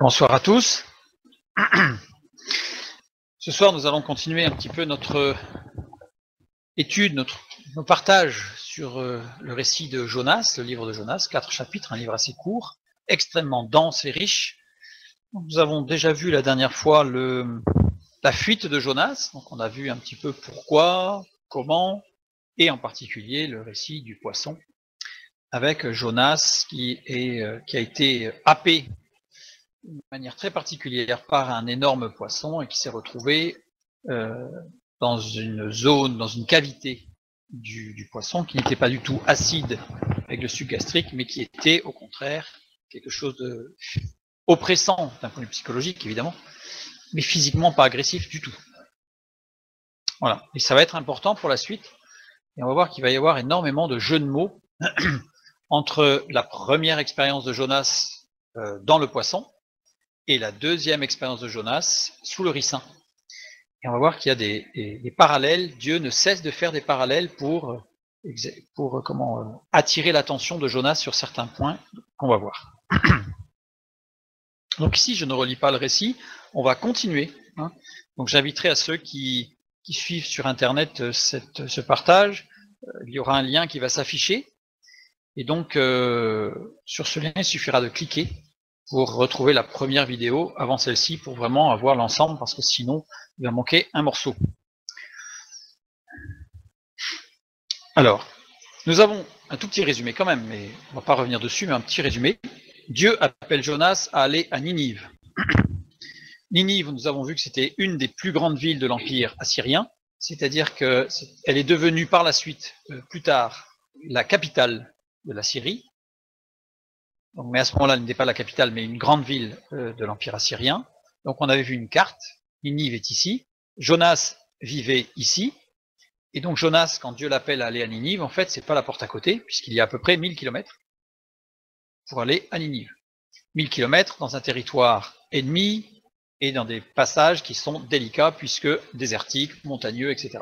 Bonsoir à tous. Ce soir, nous allons continuer un petit peu notre étude, nos partages sur le récit de Jonas, le livre de Jonas, 4 chapitres, un livre assez court, extrêmement dense et riche. Nous avons déjà vu la dernière fois la fuite de Jonas, donc on a vu un petit peu pourquoi, comment, et en particulier le récit du poisson, avec Jonas qui a été happé de manière très particulière par un énorme poisson et qui s'est retrouvé dans une zone, dans une cavité du poisson qui n'était pas du tout acide avec le suc gastrique, mais qui était au contraire quelque chose de oppressant d'un point de vue psychologique évidemment, mais physiquement pas agressif du tout. Voilà, et ça va être important pour la suite, et on va voir qu'il va y avoir énormément de jeux de mots entre la première expérience de Jonas dans le poisson et la deuxième expérience de Jonas sous le ricin. Et on va voir qu'il y a des parallèles. Dieu ne cesse de faire des parallèles pour attirer l'attention de Jonas sur certains points qu'on va voir. Donc ici, je ne relis pas le récit, on va continuer. Donc j'inviterai à ceux qui suivent sur Internet ce partage, il y aura un lien qui va s'afficher. Et donc, sur ce lien, il suffira de cliquer pour retrouver la première vidéo avant celle-ci, pour vraiment avoir l'ensemble, parce que sinon, il va manquer un morceau. Alors, nous avons un tout petit résumé quand même, mais on ne va pas revenir dessus, mais un petit résumé. Dieu appelle Jonas à aller à Ninive. Ninive, nous avons vu que c'était une des plus grandes villes de l'Empire assyrien, c'est-à-dire qu'elle est devenue par la suite, plus tard, la capitale de la Syrie. Donc, mais à ce moment-là, elle n'était pas la capitale, mais une grande ville de l'Empire assyrien. Donc on avait vu une carte, Ninive est ici, Jonas vivait ici, et donc Jonas, quand Dieu l'appelle à aller à Ninive, en fait, c'est pas la porte à côté, puisqu'il y a à peu près 1000 km pour aller à Ninive. 1000 km dans un territoire ennemi, et dans des passages qui sont délicats, puisque désertiques, montagneux, etc.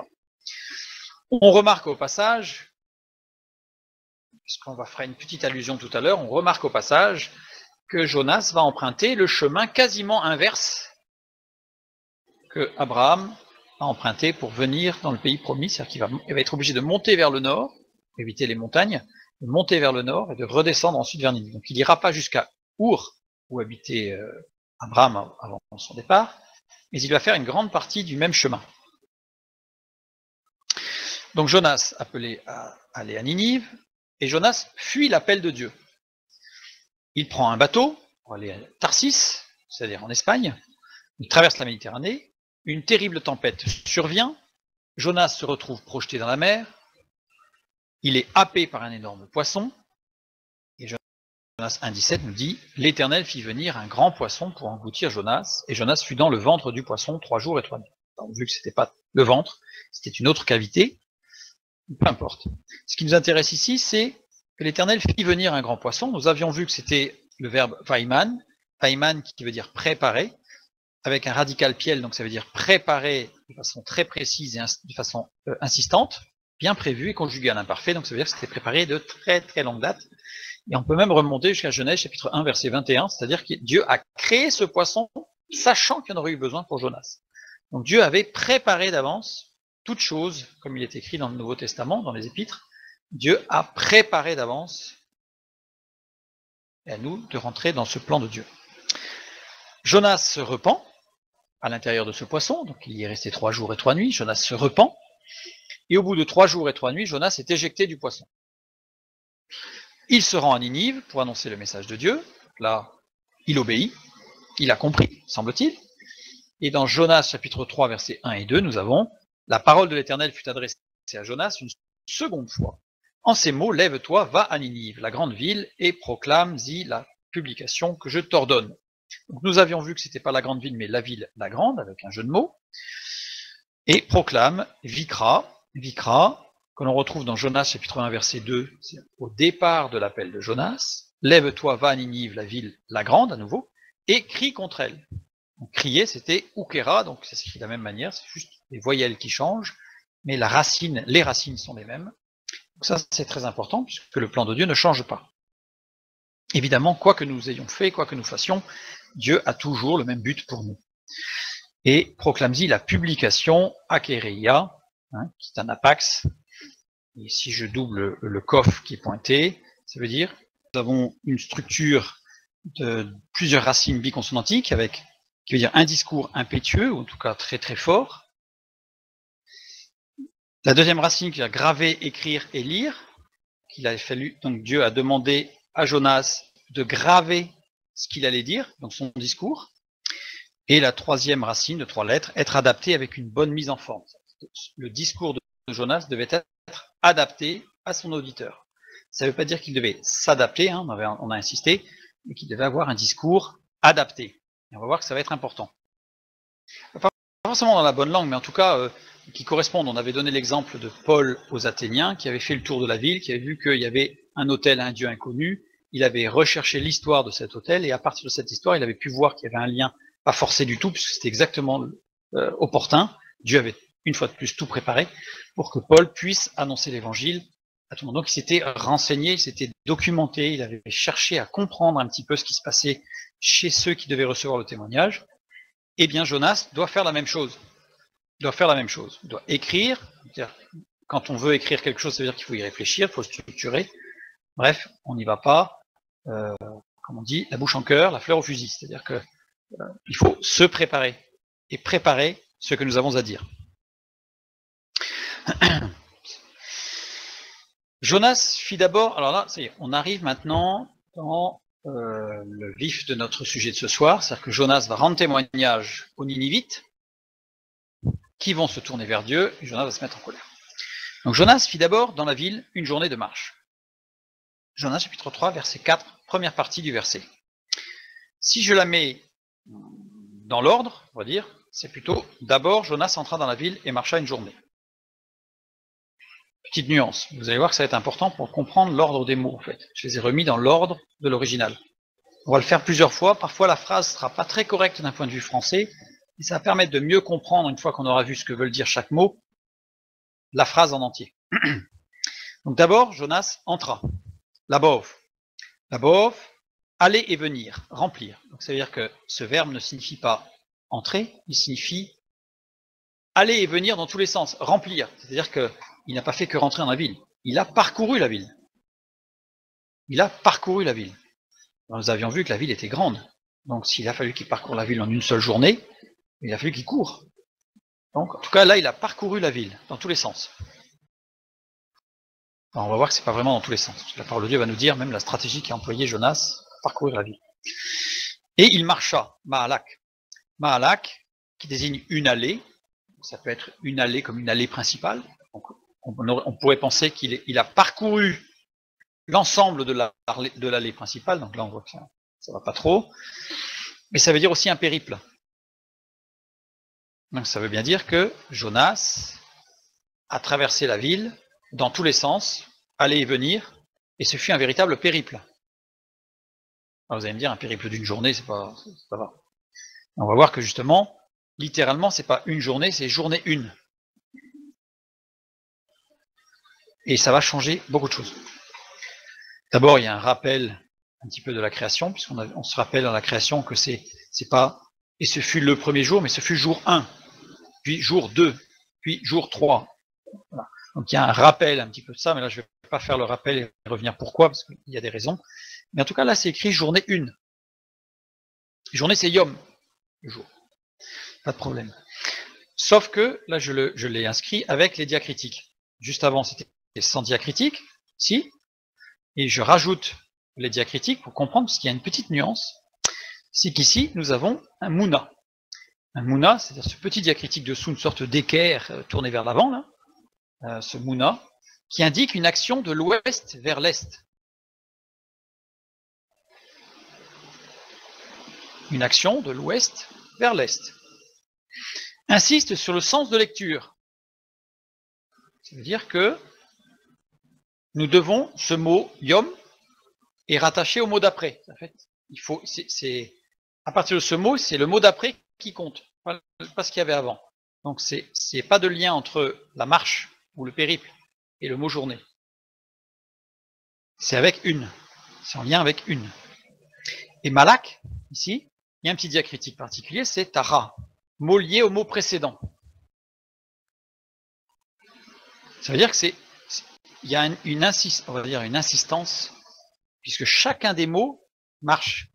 On remarque au passage, puisqu'on va faire une petite allusion tout à l'heure, on remarque au passage que Jonas va emprunter le chemin quasiment inverse que Abraham a emprunté pour venir dans le pays promis, c'est-à-dire qu'il va être obligé de monter vers le nord, éviter les montagnes, de monter vers le nord et de redescendre ensuite vers Ninive. Donc il n'ira pas jusqu'à Our, où habitait Abraham avant son départ, mais il va faire une grande partie du même chemin. Donc Jonas appelé à aller à Ninive, et Jonas fuit l'appel de Dieu. Il prend un bateau pour aller à Tarsis, c'est-à-dire en Espagne, il traverse la Méditerranée, une terrible tempête survient, Jonas se retrouve projeté dans la mer, il est happé par un énorme poisson, et Jonas 1,17 nous dit « L'Éternel fit venir un grand poisson pour engloutir Jonas, et Jonas fut dans le ventre du poisson 3 jours et 3 nuits. » Vu que ce n'était pas le ventre, c'était une autre cavité, peu importe. Ce qui nous intéresse ici, c'est que l'Éternel fit venir un grand poisson. Nous avions vu que c'était le verbe vaiman, vaiman qui veut dire préparer, avec un radical piel, donc ça veut dire préparer de façon très précise et de façon insistante, bien prévu et conjugué à l'imparfait, donc ça veut dire que c'était préparé de très très longue date. Et on peut même remonter jusqu'à Genèse chapitre 1 verset 21, c'est-à-dire que Dieu a créé ce poisson sachant qu'il y en aurait eu besoin pour Jonas. Donc Dieu avait préparé d'avance toute chose, comme il est écrit dans le Nouveau Testament, dans les Épîtres, Dieu a préparé d'avance, et à nous de rentrer dans ce plan de Dieu. Jonas se repent à l'intérieur de ce poisson, donc il y est resté 3 jours et 3 nuits, Jonas se repent, et au bout de 3 jours et 3 nuits, Jonas est éjecté du poisson. Il se rend à Ninive pour annoncer le message de Dieu, là, il obéit, il a compris, semble-t-il, et dans Jonas chapitre 3 versets 1 et 2, nous avons « La parole de l'Éternel fut adressée à Jonas une seconde fois. En ces mots, lève-toi, va à Ninive, la grande ville, et proclame-y la publication que je t'ordonne. » Donc nous avions vu que c'était pas la grande ville, mais la ville, la grande, avec un jeu de mots. Et proclame, Vikra, que l'on retrouve dans Jonas chapitre 1 verset 2, au départ de l'appel de Jonas. Lève-toi, va à Ninive, la ville, la grande, à nouveau, et crie contre elle. Donc, crier, c'était Ukera, donc ça s'écrit de la même manière, c'est juste les voyelles qui changent, mais les racines sont les mêmes. Donc ça, c'est très important, puisque le plan de Dieu ne change pas. Évidemment, quoi que nous ayons fait, quoi que nous fassions, Dieu a toujours le même but pour nous. Et proclame-y la publication akereia, hein, qui est un apax. Et si je double le kof qui est pointé, ça veut dire que nous avons une structure de plusieurs racines biconsonantiques avec, qui veut dire un discours impétueux, ou en tout cas très très fort. La deuxième racine qui est graver, écrire et lire, qu'il a fallu, donc Dieu a demandé à Jonas de graver ce qu'il allait dire, donc son discours. Et la troisième racine de 3 lettres, être adapté avec une bonne mise en forme. Le discours de Jonas devait être adapté à son auditeur. Ça ne veut pas dire qu'il devait s'adapter, hein, on a insisté, mais qu'il devait avoir un discours adapté. Et on va voir que ça va être important. Pas forcément dans la bonne langue, mais en tout cas qui correspondent. On avait donné l'exemple de Paul aux Athéniens, qui avait fait le tour de la ville, qui avait vu qu'il y avait un autel à un dieu inconnu. Il avait recherché l'histoire de cet autel, et à partir de cette histoire, il avait pu voir qu'il y avait un lien, pas forcé du tout, puisque c'était exactement opportun. Dieu avait une fois de plus tout préparé pour que Paul puisse annoncer l'évangile à tout le monde. Donc il s'était renseigné, il s'était documenté, il avait cherché à comprendre un petit peu ce qui se passait chez ceux qui devaient recevoir le témoignage. Eh bien Jonas doit faire la même chose. Il doit écrire. Quand on veut écrire quelque chose, ça veut dire qu'il faut y réfléchir, il faut structurer. Bref, on n'y va pas, comme on dit, la bouche en cœur, la fleur au fusil. C'est-à-dire que il faut se préparer et préparer ce que nous avons à dire. Jonas fit d'abord, alors là, ça y est, on arrive maintenant dans le vif de notre sujet de ce soir, c'est-à-dire que Jonas va rendre témoignage aux Ninivites, qui vont se tourner vers Dieu, et Jonas va se mettre en colère. Donc Jonas fit d'abord dans la ville une journée de marche. Jonas chapitre 3, verset 4, première partie du verset. Si je la mets dans l'ordre, on va dire, c'est plutôt d'abord Jonas entra dans la ville et marcha une journée. Petite nuance, vous allez voir que ça va être important pour comprendre l'ordre des mots en fait. Je les ai remis dans l'ordre de l'original. On va le faire plusieurs fois, parfois la phrase ne sera pas très correcte d'un point de vue français, et ça va permettre de mieux comprendre, une fois qu'on aura vu ce que veut dire chaque mot, la phrase en entier. Donc d'abord, Jonas entra. Labov, aller et venir, remplir. Donc ça veut dire que ce verbe ne signifie pas entrer, il signifie aller et venir dans tous les sens, remplir. C'est-à-dire qu'il n'a pas fait que rentrer dans la ville, il a parcouru la ville. Alors, nous avions vu que la ville était grande. Donc s'il a fallu qu'il parcourt la ville en une seule journée, il a fallu qu'il court. Donc en tout cas là, il a parcouru la ville dans tous les sens. Alors, on va voir que c'est pas vraiment dans tous les sens. Parce que la parole de Dieu va nous dire même la stratégie qu'a employée Jonas pour parcourir la ville. Et il marcha, Mahalak. Mahalak, qui désigne une allée. Ça peut être une allée comme une allée principale. Donc, on pourrait penser qu'il a parcouru l'ensemble de l'allée principale. Donc là, on voit que ça va pas trop. Mais ça veut dire aussi un périple. Donc ça veut bien dire que Jonas a traversé la ville dans tous les sens, aller et venir, et ce fut un véritable périple. Alors vous allez me dire, un périple d'une journée, c'est pas va. On va voir que justement, littéralement, c'est pas une journée, c'est journée une. Et ça va changer beaucoup de choses. D'abord, il y a un rappel un petit peu de la création, puisqu'on se rappelle dans la création que c'est pas, et ce fut le premier jour, mais ce fut jour 1, puis jour 2, puis jour 3. Voilà. Donc il y a un rappel un petit peu de ça, mais là je ne vais pas faire le rappel et revenir pourquoi, parce qu'il y a des raisons. Mais en tout cas, là c'est écrit journée 1. Journée c'est Yom, le jour. Pas de problème. Sauf que là je l'ai inscrit avec les diacritiques. Juste avant c'était sans diacritique, si, et je rajoute les diacritiques pour comprendre, parce qu'il y a une petite nuance, c'est qu'ici nous avons un Mouna. Un Mouna, c'est-à-dire ce petit diacritique dessous, une sorte d'équerre tourné vers l'avant, là, ce Mouna, qui indique une action de l'ouest vers l'est. Une action de l'ouest vers l'est. Insiste sur le sens de lecture. Ça veut dire que nous devons, ce mot Yom est rattaché au mot d'après. En fait, à partir de ce mot, c'est le mot d'après qui compte, pas ce qu'il y avait avant. Donc c'est pas de lien entre la marche ou le périple et le mot journée. C'est avec une. C'est en lien avec une. Et Malak, ici, il y a un petit diacritique particulier, c'est tara, mot lié au mot précédent. Ça veut dire que il y a une insistance, puisque chacun des mots, marche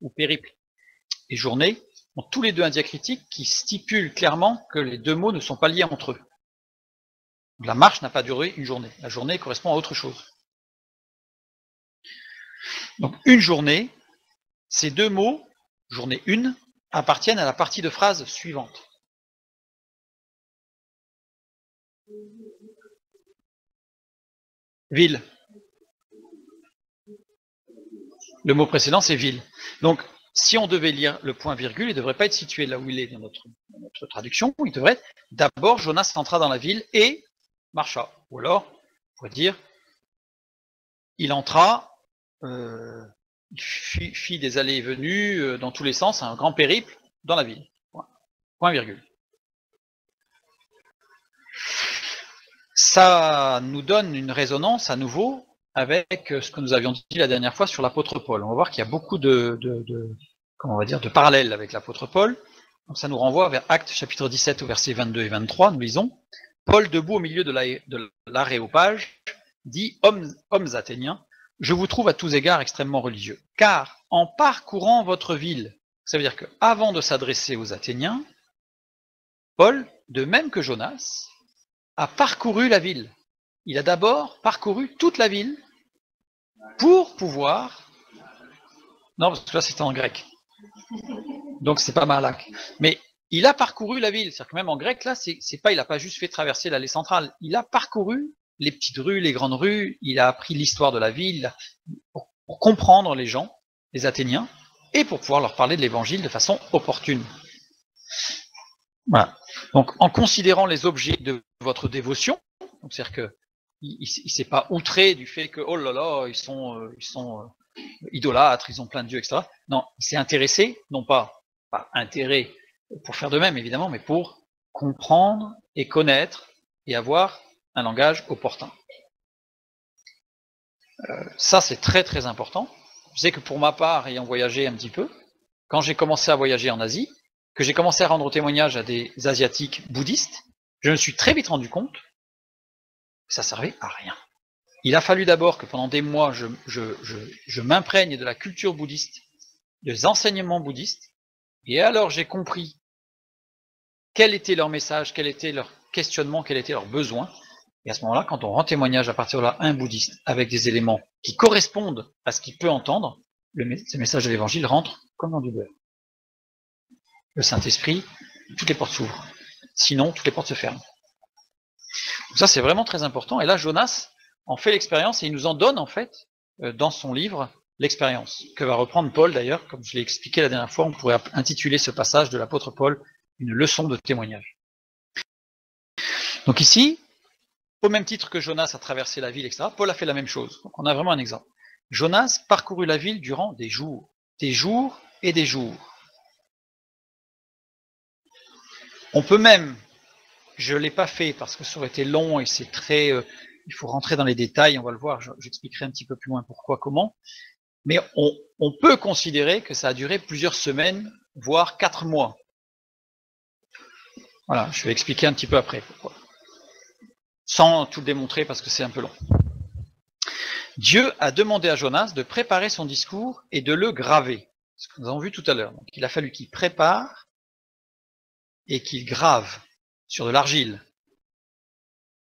ou périple et journée, ont tous les deux un diacritique qui stipule clairement que les deux mots ne sont pas liés entre eux. La marche n'a pas duré une journée. La journée correspond à autre chose. Donc une journée, ces deux mots, journée 1, appartiennent à la partie de phrase suivante. Ville. Le mot précédent, c'est ville. Donc, si on devait lire le point virgule, il ne devrait pas être situé là où il est dans notre traduction. Il devrait être d'abord Jonas entra dans la ville et marcha. Ou alors, on pourrait dire il entra, fit des allées et venues dans tous les sens, un grand périple dans la ville. Point virgule. Ça nous donne une résonance à nouveau avec ce que nous avions dit la dernière fois sur l'apôtre Paul. On va voir qu'il y a beaucoup de parallèles avec l'apôtre Paul. Donc ça nous renvoie vers Actes chapitre 17 au verset 22 et 23. Nous lisons « Paul, debout au milieu de l'aréopage, dit « Hommes athéniens, je vous trouve à tous égards extrêmement religieux, car en parcourant votre ville, ça veut dire qu'avant de s'adresser aux Athéniens, Paul, de même que Jonas, a parcouru la ville. Il a d'abord parcouru toute la ville pour pouvoir... Non, parce que là c'était en grec. Donc c'est pas malak. Mais il a parcouru la ville. C'est-à-dire que même en grec, là, il n'a pas juste fait traverser l'allée centrale. Il a parcouru les petites rues, les grandes rues. Il a appris l'histoire de la ville pour comprendre les gens, les Athéniens, et pour pouvoir leur parler de l'évangile de façon opportune. Voilà. Donc en considérant les objets de votre dévotion, c'est-à-dire que il s'est pas outré du fait que oh là là, ils sont idolâtres, ils ont plein de dieux, etc. Non, il s'est intéressé, non pas intérêt pour faire de même évidemment, mais pour comprendre et connaître et avoir un langage opportun. Ça c'est très très important. Je sais que pour ma part, ayant voyagé un petit peu, quand j'ai commencé à voyager en Asie, que j'ai commencé à rendre témoignage à des Asiatiques bouddhistes, je me suis très vite rendu compte que ça servait à rien. Il a fallu d'abord que pendant des mois, je m'imprègne de la culture bouddhiste, des enseignements bouddhistes, et alors j'ai compris quel était leur message, quel était leur questionnement, quel était leur besoin. Et à ce moment-là, quand on rend témoignage à partir de là à un bouddhiste avec des éléments qui correspondent à ce qu'il peut entendre, ce message de l'évangile rentre comme dans du beurre. Le Saint-Esprit, toutes les portes s'ouvrent. Sinon, toutes les portes se ferment. Donc ça, c'est vraiment très important. Et là, Jonas en fait l'expérience et il nous en donne, en fait, dans son livre, l'expérience, que va reprendre Paul, d'ailleurs, comme je l'ai expliqué la dernière fois, on pourrait intituler ce passage de l'apôtre Paul une leçon de témoignage. Donc ici, au même titre que Jonas a traversé la ville, etc., Paul a fait la même chose. Donc on a vraiment un exemple. Jonas parcourut la ville durant des jours et des jours. On peut même, je ne l'ai pas fait parce que ça aurait été long et c'est très... il faut rentrer dans les détails, on va le voir, j'expliquerai un petit peu plus loin pourquoi, comment. Mais on peut considérer que ça a duré plusieurs semaines, voire 4 mois. Voilà, je vais expliquer un petit peu après pourquoi. Sans tout démontrer parce que c'est un peu long. Dieu a demandé à Jonas de préparer son discours et de le graver. Ce que nous avons vu tout à l'heure. Donc il a fallu qu'il prépare et qu'il grave sur de l'argile.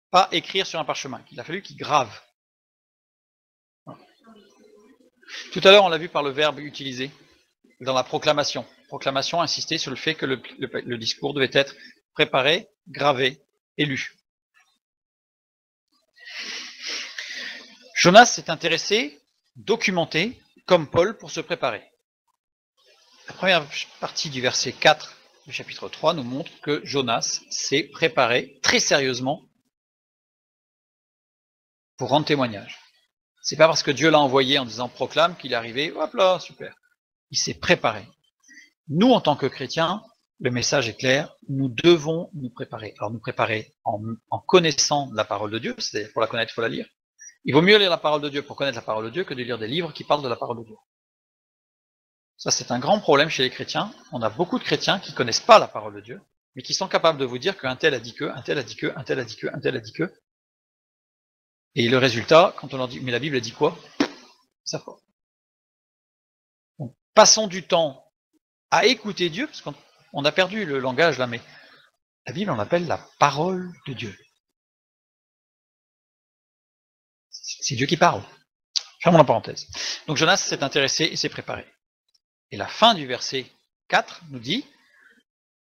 Pas écrire sur un parchemin. Il a fallu qu'il grave. Voilà. Tout à l'heure, on l'a vu par le verbe utilisé dans la proclamation. Proclamation insistait sur le fait que le discours devait être préparé, gravé et lu. Jonas s'est intéressé, documenté, comme Paul, pour se préparer. La première partie du verset 4 du chapitre 3 nous montre que Jonas s'est préparé très sérieusement pour rendre témoignage. C'est pas parce que Dieu l'a envoyé en disant proclame qu'il est arrivé, hop là, super. Il s'est préparé. Nous, en tant que chrétiens, le message est clair, nous devons nous préparer. Alors nous préparer en connaissant la parole de Dieu, c'est-à-dire pour la connaître, il faut la lire. Il vaut mieux lire la parole de Dieu pour connaître la parole de Dieu que de lire des livres qui parlent de la parole de Dieu. Ça, c'est un grand problème chez les chrétiens. On a beaucoup de chrétiens qui ne connaissent pas la parole de Dieu, mais qui sont capables de vous dire qu'un tel a dit que, un tel a dit que, un tel a dit que, un tel a dit que. Et le résultat, quand on leur dit, mais la Bible a dit quoi? Ça faut. Donc, passons du temps à écouter Dieu, parce qu'on a perdu le langage là, mais la Bible, on l'appelle la parole de Dieu. C'est Dieu qui parle. Fermons la parenthèse. Donc Jonas s'est intéressé et s'est préparé. Et la fin du verset 4 nous dit,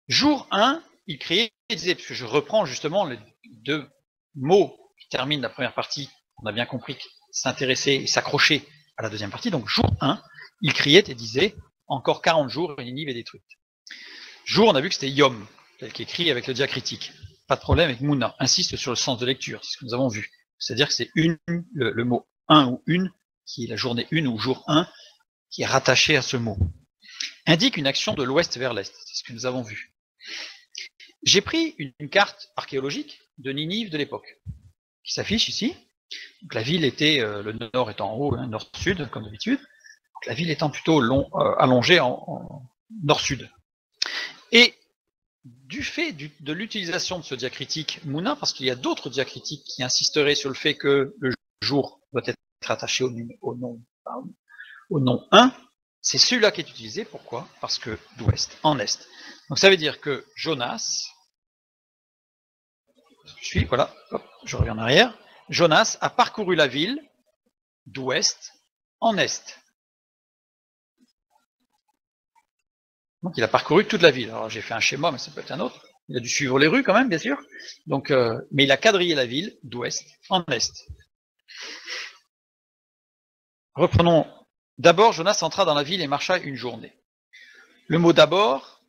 jour 1, il criait et disait, parce que je reprends justement les deux mots qui terminent la première partie, on a bien compris s'intéresser et s'accrocher à la deuxième partie. Donc jour 1, il criait et disait, encore 40 jours et Ninive est détruite. Jour, on a vu que c'était Yom, tel qu'écrit avec le diacritique. Pas de problème avec Mouna, insiste sur le sens de lecture, c'est ce que nous avons vu. C'est-à-dire que c'est le mot 1 ou une, qui est la journée 1 ou jour 1, qui est rattaché à ce mot. Indique une action de l'ouest vers l'est, c'est ce que nous avons vu. J'ai pris une carte archéologique de Ninive de l'époque, qui s'affiche ici. Donc, la ville était, le nord étant en haut, hein, nord-sud, comme d'habitude. La ville étant plutôt allongée en nord-sud. Et du fait de l'utilisation de ce diacritique Mouna, parce qu'il y a d'autres diacritiques qui insisteraient sur le fait que le jour doit être attaché au nom 1, c'est celui-là qui est utilisé. Pourquoi? Parce que d'ouest en est. Donc ça veut dire que Jonas, voilà, hop, je reviens en arrière, Jonas a parcouru la ville d'ouest en est. Donc il a parcouru toute la ville. Alors j'ai fait un schéma, mais ça peut être un autre. Il a dû suivre les rues quand même, bien sûr. Donc, mais il a quadrillé la ville d'ouest en est. Reprenons. D'abord, Jonas entra dans la ville et marcha une journée. Le mot d'abord,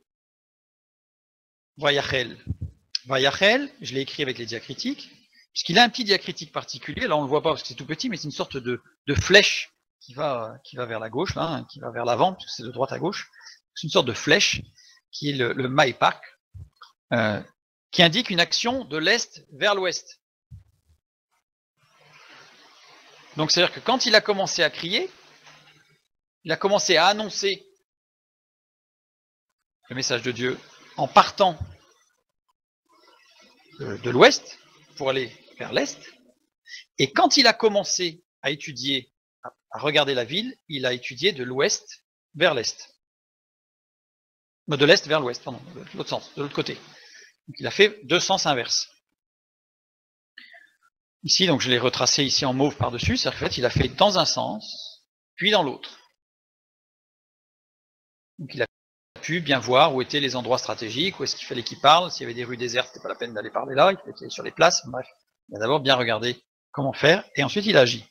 Vayachel. Vayachel, je l'ai écrit avec les diacritiques, puisqu'il a un petit diacritique particulier. Là, on ne le voit pas parce que c'est tout petit, mais c'est une sorte de flèche qui va vers la gauche, là, hein, qui va vers l'avant, parce que c'est de droite à gauche. C'est une sorte de flèche qui est le Maipak, qui indique une action de l'est vers l'ouest. Donc c'est-à-dire que quand il a commencé à crier, il a commencé à annoncer le message de Dieu en partant de l'ouest pour aller vers l'est. Et quand il a commencé à étudier, à regarder la ville, il a étudié de l'ouest vers l'est. De l'est vers l'ouest, pardon, de l'autre sens, de l'autre côté. Donc il a fait deux sens inverses. Ici, donc je l'ai retracé ici en mauve par-dessus, c'est-à-dire qu'en fait, il a fait dans un sens, puis dans l'autre. Donc il a pu bien voir où étaient les endroits stratégiques, où est-ce qu'il fallait qu'il parle. S'il y avait des rues désertes, c'était pas la peine d'aller parler là, il fallait qu'il aille sur les places. Bref, il a d'abord bien regardé comment faire, et ensuite il agit.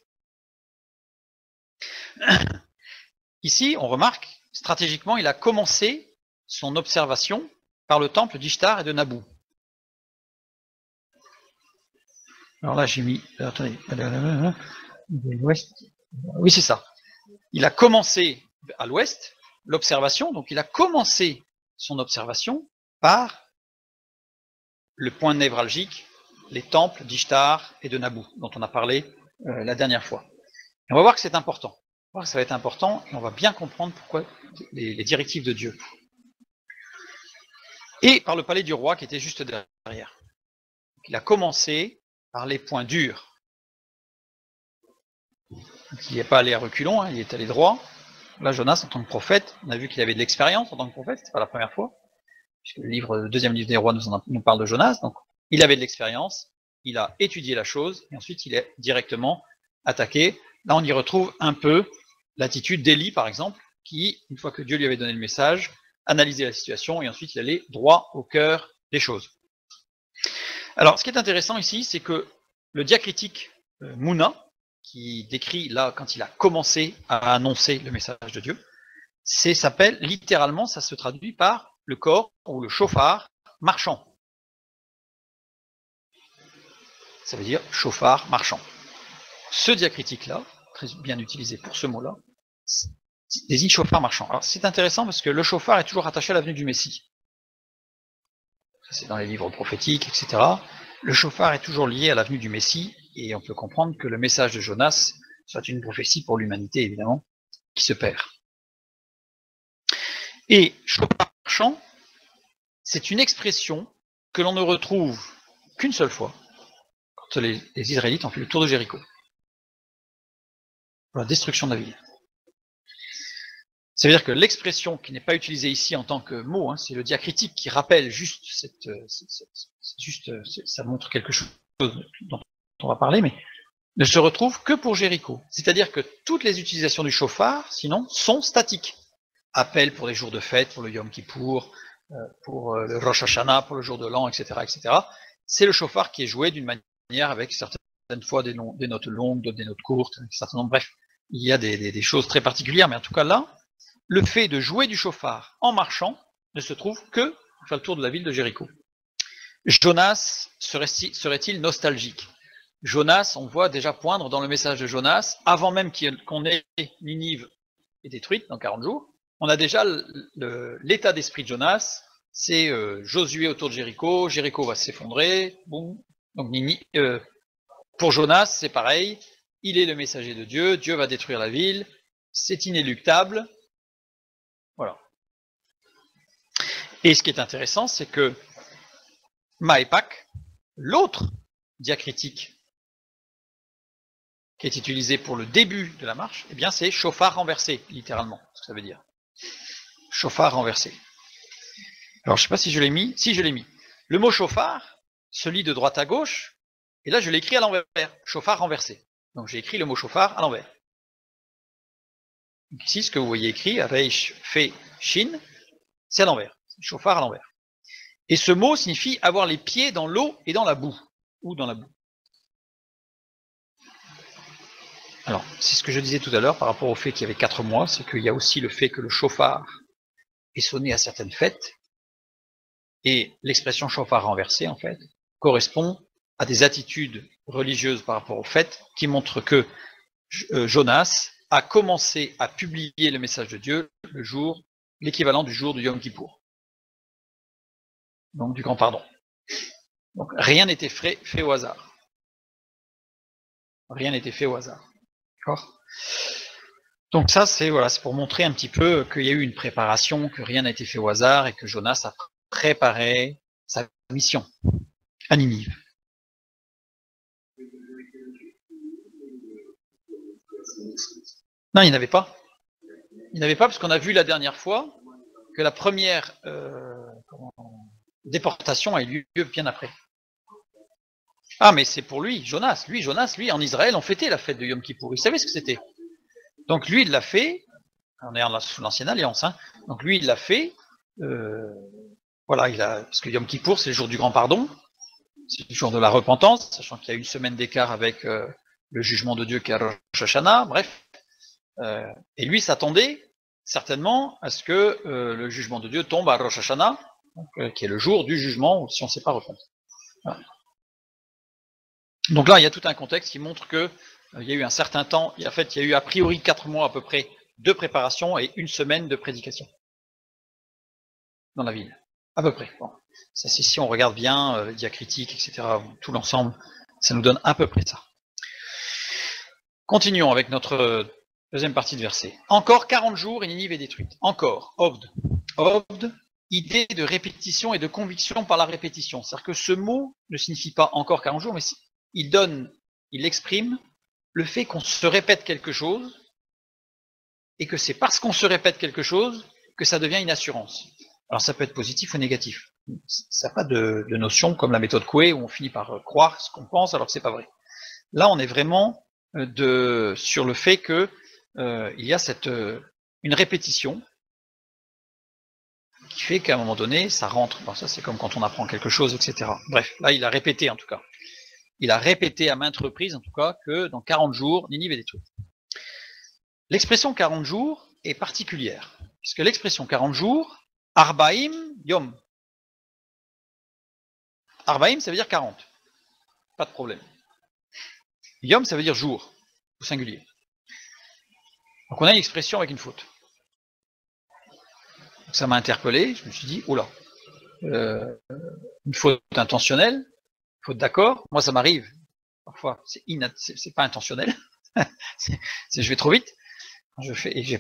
Ici, on remarque, stratégiquement, il a commencé son observation par le temple d'Ishtar et de Nabou. Alors là, j'ai mis... Attendez. Oui, c'est ça. Il a commencé à l'ouest, l'observation, donc il a commencé son observation par le point névralgique, les temples d'Ishtar et de Nabou, dont on a parlé la dernière fois. Et on va voir que c'est important. On va voir que ça va être important et on va bien comprendre pourquoi les directives de Dieu. Et par le palais du roi qui était juste derrière. Donc, il a commencé par les points durs. Donc, il n'est pas allé à reculons, hein, il est allé droit. Là, Jonas, en tant que prophète, on a vu qu'il avait de l'expérience en tant que prophète, c'est pas la première fois, puisque le deuxième livre des rois nous parle de Jonas, donc il avait de l'expérience, il a étudié la chose, et ensuite il est directement attaqué. Là, on y retrouve un peu l'attitude d'Élie, par exemple, qui, une fois que Dieu lui avait donné le message, analysait la situation, et ensuite il allait droit au cœur des choses. Alors, ce qui est intéressant ici, c'est que le diacritique Mouna, qui décrit là quand il a commencé à annoncer le message de Dieu, s'appelle littéralement, ça se traduit par le corps ou le chauffard marchand. Ça veut dire chauffard marchand. Ce diacritique-là, très bien utilisé pour ce mot-là, désigne chauffard marchand. Alors c'est intéressant parce que le chauffard est toujours attaché à l'avenue du Messie. Ça c'est dans les livres prophétiques, etc. Le chauffard est toujours lié à l'avenue du Messie, et on peut comprendre que le message de Jonas soit une prophétie pour l'humanité, évidemment, qui se perd. Et chauffard marchand, c'est une expression que l'on ne retrouve qu'une seule fois, quand les Israélites ont fait le tour de Jéricho, pour la destruction de la ville. Ça veut dire que l'expression qui n'est pas utilisée ici en tant que mot, hein, c'est le diacritique qui rappelle juste ça montre quelque chose dont on va parler, mais ne se retrouve que pour Jéricho. C'est-à-dire que toutes les utilisations du chauffard, sinon, sont statiques. Appel pour les jours de fête, pour le Yom Kippour, pour le Rosh Hashanah, pour le jour de l'an, etc., etc. C'est le chauffard qui est joué d'une manière avec certaines fois des notes longues, d'autres des notes courtes, un certain nombre. Bref, il y a des choses très particulières, mais en tout cas là, le fait de jouer du chauffard en marchant ne se trouve que pour faire le tour de la ville de Jéricho. Jonas serait-il nostalgique? Jonas, on voit déjà poindre dans le message de Jonas, avant même qu'on ait Ninive est détruite dans 40 jours, on a déjà l'état d'esprit de Jonas, c'est Josué autour de Jéricho, Jéricho va s'effondrer, boum. Donc pour Jonas, c'est pareil, il est le messager de Dieu, Dieu va détruire la ville, c'est inéluctable. Voilà. Et ce qui est intéressant, c'est que Maïpak, l'autre diacritique qui est utilisé pour le début de la marche, eh bien c'est chauffard renversé, littéralement, ce que ça veut dire. Chauffard renversé. Alors je ne sais pas si je l'ai mis. Si, je l'ai mis. Le mot chauffard se lit de droite à gauche, et là je l'ai écrit à l'envers. Chauffard renversé. Donc j'ai écrit le mot chauffard à l'envers. Ici, ce que vous voyez écrit, Reish, Fe, Shin, c'est à l'envers. Chauffard à l'envers. Et ce mot signifie avoir les pieds dans l'eau et dans la boue. Ou dans la boue. Alors, c'est ce que je disais tout à l'heure par rapport au fait qu'il y avait 4 mois, c'est qu'il y a aussi le fait que le chauffard est sonné à certaines fêtes, et l'expression chauffard renversé, en fait, correspond à des attitudes religieuses par rapport aux fêtes qui montrent que Jonas a commencé à publier le message de Dieu le jour, l'équivalent du jour du Yom Kippour. Donc du grand pardon. Donc rien n'était fait au hasard. Rien n'était fait au hasard. D'accord ? Donc ça, c'est pour montrer un petit peu qu'il y a eu une préparation, que rien n'a été fait au hasard et que Jonas a préparé sa mission à Ninive. Non, il n'y en avait pas. Il n'y avait pas parce qu'on a vu la dernière fois que la première déportation a eu lieu bien après. Ah, mais c'est pour lui, Jonas. Lui, en Israël, on fêtait la fête de Yom Kippour. Il savait ce que c'était. Donc lui, il l'a fait. On est sous l'ancienne alliance. Hein. Donc lui, il l'a fait. Parce que Yom Kippour, c'est le jour du grand pardon. C'est le jour de la repentance, sachant qu'il y a une semaine d'écart avec le jugement de Dieu qui est à Rosh Hashanah. Bref. Et lui s'attendait certainement à ce que le jugement de Dieu tombe à Rosh Hashanah, donc, qui est le jour du jugement, si on ne s'est pas repenti. Voilà. Donc là, il y a tout un contexte qui montre que il y a eu un certain temps, il y a eu a priori 4 mois à peu près de préparation et 1 semaine de prédication dans la ville, à peu près. Bon. Ça, c'est si on regarde bien les diacritiques, etc., tout l'ensemble, ça nous donne à peu près ça. Continuons avec notre deuxième partie de verset. Encore 40 jours et Ninive est détruite. Encore, Ovd. Ovd, idée de répétition et de conviction par la répétition. C'est-à-dire que ce mot ne signifie pas encore 40 jours, mais il exprime le fait qu'on se répète quelque chose et que c'est parce qu'on se répète quelque chose que ça devient une assurance. Alors ça peut être positif ou négatif. Ça n'a pas de notion comme la méthode Coué où on finit par croire ce qu'on pense alors que c'est pas vrai. Là, on est vraiment sur le fait que il y a une répétition qui fait qu'à un moment donné, ça rentre. Bon, ça, c'est comme quand on apprend quelque chose, etc. Bref, là, il a répété en tout cas. Il a répété à maintes reprises, en tout cas, que dans 40 jours, Ninive est détruite. L'expression 40 jours est particulière, puisque l'expression 40 jours, Arbaim Yom. Arbaim, ça veut dire 40. Pas de problème. Yom, ça veut dire jour, au singulier. Donc on a une expression avec une faute. Donc ça m'a interpellé, je me suis dit, oula, une faute intentionnelle, faute d'accord, moi ça m'arrive. Parfois, c'est pas intentionnel. Je vais trop vite.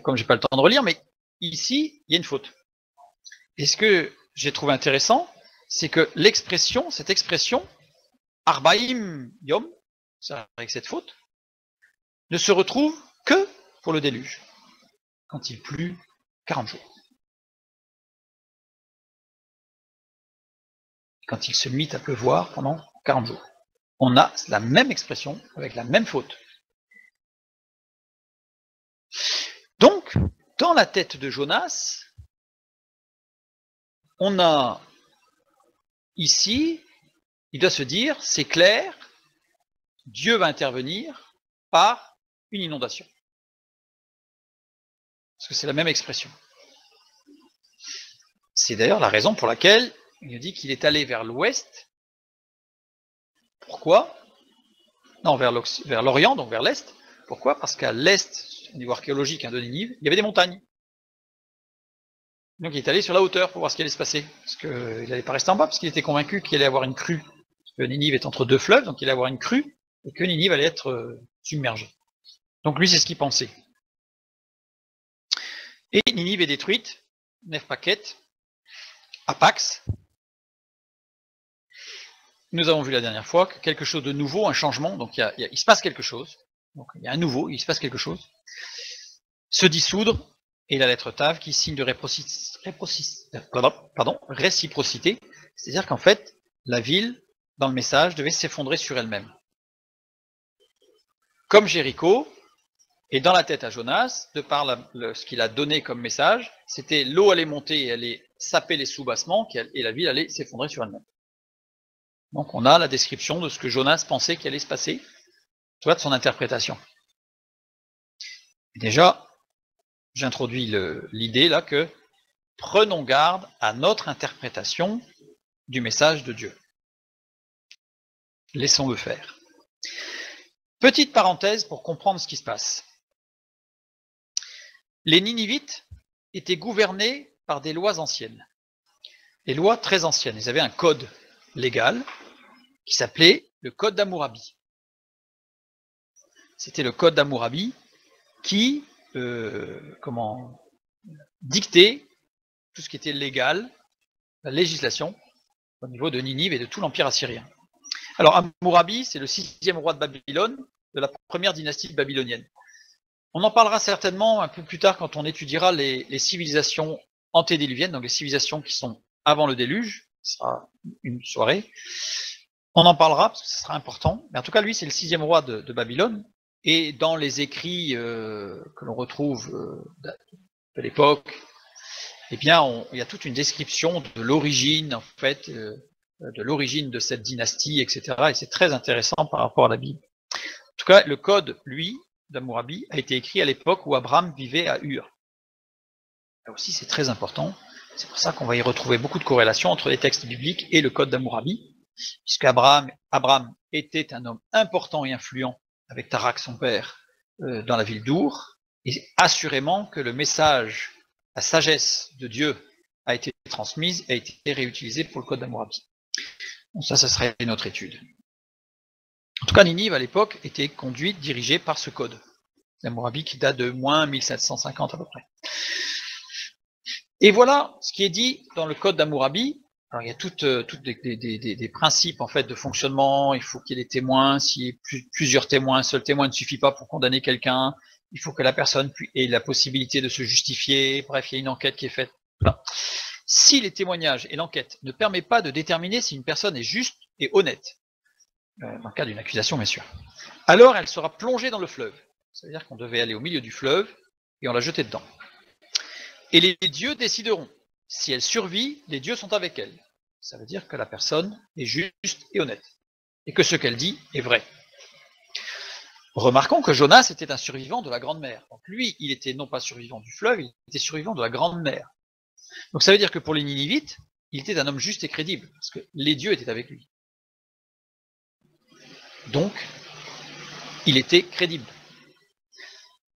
Comme j'ai pas le temps de relire, mais ici, il y a une faute. Et ce que j'ai trouvé intéressant, c'est que cette expression, Arbaim Yom, avec cette faute, ne se retrouve que pour le déluge, quand il plut 40 jours. Quand il se mit à pleuvoir pendant 40 jours. On a la même expression avec la même faute. Donc, dans la tête de Jonas, on a ici, il doit se dire, c'est clair, Dieu va intervenir par une inondation. Parce que c'est la même expression. C'est d'ailleurs la raison pour laquelle il dit qu'il est allé vers l'ouest. Pourquoi? Non, vers l'Orient, donc vers l'est. Pourquoi? Parce qu'à l'est, au niveau archéologique de Ninive, il y avait des montagnes. Donc il est allé sur la hauteur pour voir ce qui allait se passer. Parce qu'il n'allait pas rester en bas, parce qu'il était convaincu qu'il allait avoir une crue. Parce que Ninive est entre deux fleuves, donc il allait avoir une crue, et que Ninive allait être submergée. Donc lui, c'est ce qu'il pensait. Et Ninive est détruite, Nef Paquette, à Pax. Nous avons vu la dernière fois que quelque chose de nouveau, un changement, donc il se passe quelque chose. Donc il y a un nouveau, il se passe quelque chose. Se dissoudre, et la lettre Tav qui signe de réciprocité, c'est-à-dire qu'en fait, la ville, dans le message, devait s'effondrer sur elle-même. Comme Jéricho, et dans la tête à Jonas, de par ce qu'il a donné comme message, c'était l'eau allait monter et allait saper les soubassements, et la ville allait s'effondrer sur elle-même. Donc on a la description de ce que Jonas pensait qu'il allait se passer, tu vois, de son interprétation. Et déjà, j'introduis l'idée là que prenons garde à notre interprétation du message de Dieu. Laissons-le faire. Petite parenthèse pour comprendre ce qui se passe. Les Ninivites étaient gouvernés par des lois anciennes. Des lois très anciennes. Ils avaient un code légal qui s'appelait le Code d'Hammurabi. C'était le Code d'Hammurabi qui dictait tout ce qui était légal, la législation, au niveau de Ninive et de tout l'Empire assyrien. Alors Hammurabi, c'est le 6e roi de Babylone, de la première dynastie babylonienne. On en parlera certainement un peu plus tard quand on étudiera les civilisations antédiluviennes, donc les civilisations qui sont avant le déluge, ce sera une soirée. On en parlera parce que ce sera important. Mais en tout cas, lui, c'est le 6e roi de Babylone. Et dans les écrits que l'on retrouve de l'époque, eh bien, il y a toute une description de l'origine, en fait, de l'origine de cette dynastie, etc. Et c'est très intéressant par rapport à la Bible. En tout cas, le code, lui, d'Hammurabi, a été écrit à l'époque où Abraham vivait à Ur. Là aussi, c'est très important. C'est pour ça qu'on va y retrouver beaucoup de corrélations entre les textes bibliques et le code d'Hammurabi, puisque Abraham était un homme important et influent avec Tarak, son père, dans la ville d'Ur, et assurément que le message, la sagesse de Dieu a été transmise et a été réutilisée pour le code d'Hammurabi. Donc ça serait une autre étude. En tout cas, Ninive, à l'époque, était dirigée par ce code d'Hammurabi qui date de moins 1750 à peu près. Et voilà ce qui est dit dans le code d'Hammurabi. Alors, il y a toutes des principes en fait de fonctionnement. Il faut qu'il y ait des témoins. S'il y a plusieurs témoins, un seul témoin ne suffit pas pour condamner quelqu'un. Il faut que la personne ait la possibilité de se justifier. Bref, il y a une enquête qui est faite. Voilà. Si les témoignages et l'enquête ne permettent pas de déterminer si une personne est juste et honnête, dans le cas d'une accusation bien sûr, alors elle sera plongée dans le fleuve. C'est-à-dire qu'on devait aller au milieu du fleuve et on la jetait dedans. Et les dieux décideront. Si elle survit, les dieux sont avec elle. Ça veut dire que la personne est juste et honnête. Et que ce qu'elle dit est vrai. Remarquons que Jonas était un survivant de la Grande Mer. Donc lui, il était non pas survivant du fleuve, il était survivant de la Grande Mer. Donc ça veut dire que pour les Ninivites, il était un homme juste et crédible, parce que les dieux étaient avec lui. Donc, il était crédible.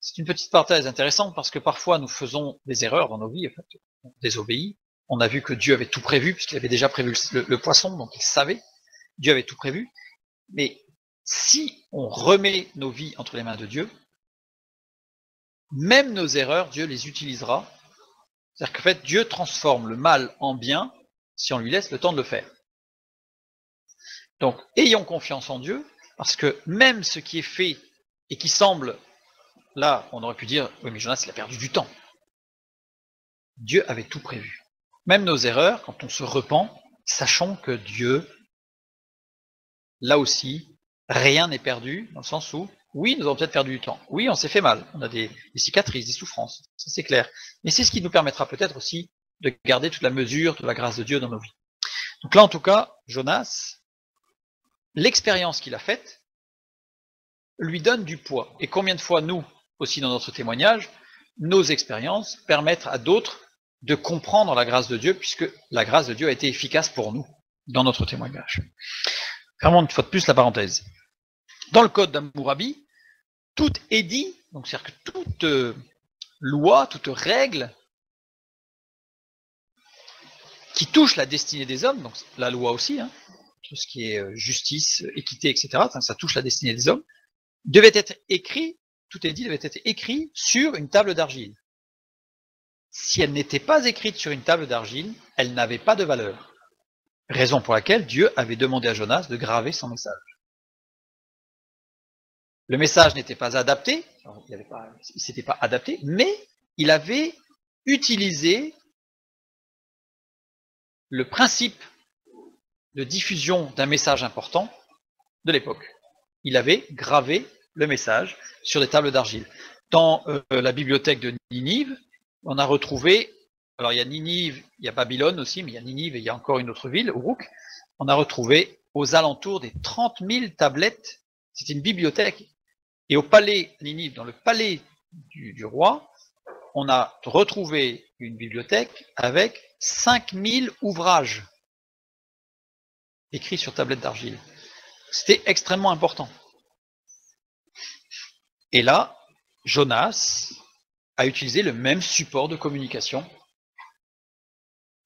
C'est une petite parenthèse intéressante parce que parfois nous faisons des erreurs dans nos vies, en fait, on désobéit. On a vu que Dieu avait tout prévu, puisqu'il avait déjà prévu le poisson, donc il savait. Dieu avait tout prévu. Mais si on remet nos vies entre les mains de Dieu, même nos erreurs, Dieu les utilisera C'est-à-dire qu'en fait, Dieu transforme le mal en bien si on lui laisse le temps de le faire. Donc, ayons confiance en Dieu, parce que même ce qui est fait et qui semble, là, on aurait pu dire, oui, mais Jonas, il a perdu du temps. Dieu avait tout prévu. Même nos erreurs, quand on se repent, sachons que Dieu, là aussi, rien n'est perdu, dans le sens où, oui, nous avons peut-être perdu du temps. Oui, on s'est fait mal. On a des cicatrices, des souffrances. Ça, c'est clair. Mais c'est ce qui nous permettra peut-être aussi de garder toute la mesure de la grâce de Dieu dans nos vies. Donc là, en tout cas, Jonas, l'expérience qu'il a faite lui donne du poids. Et combien de fois, nous, aussi dans notre témoignage, nos expériences permettent à d'autres de comprendre la grâce de Dieu, puisque la grâce de Dieu a été efficace pour nous dans notre témoignage. Fermons une fois de plus la parenthèse. Dans le code d'Hammurabi, tout est dit, donc c'est-à-dire que toute loi, toute règle qui touche la destinée des hommes, donc la loi aussi, hein, tout ce qui est justice, équité, etc., ça touche la destinée des hommes, devait être écrit, tout est dit, devait être écrit sur une table d'argile. Si elle n'était pas écrite sur une table d'argile, elle n'avait pas de valeur. Raison pour laquelle Dieu avait demandé à Jonas de graver son message. Le message n'était pas adapté, il ne s'était pas adapté, mais il avait utilisé le principe de diffusion d'un message important de l'époque. Il avait gravé le message sur des tables d'argile. Dans la bibliothèque de Ninive, on a retrouvé, alors il y a Ninive, il y a Babylone aussi, mais il y a Ninive et il y a encore une autre ville, Uruk, on a retrouvé aux alentours des 30 000 tablettes, c'était une bibliothèque. Et au palais Ninive, dans le palais du roi, on a retrouvé une bibliothèque avec 5000 ouvrages écrits sur tablette d'argile. C'était extrêmement important. Et là, Jonas a utilisé le même support de communication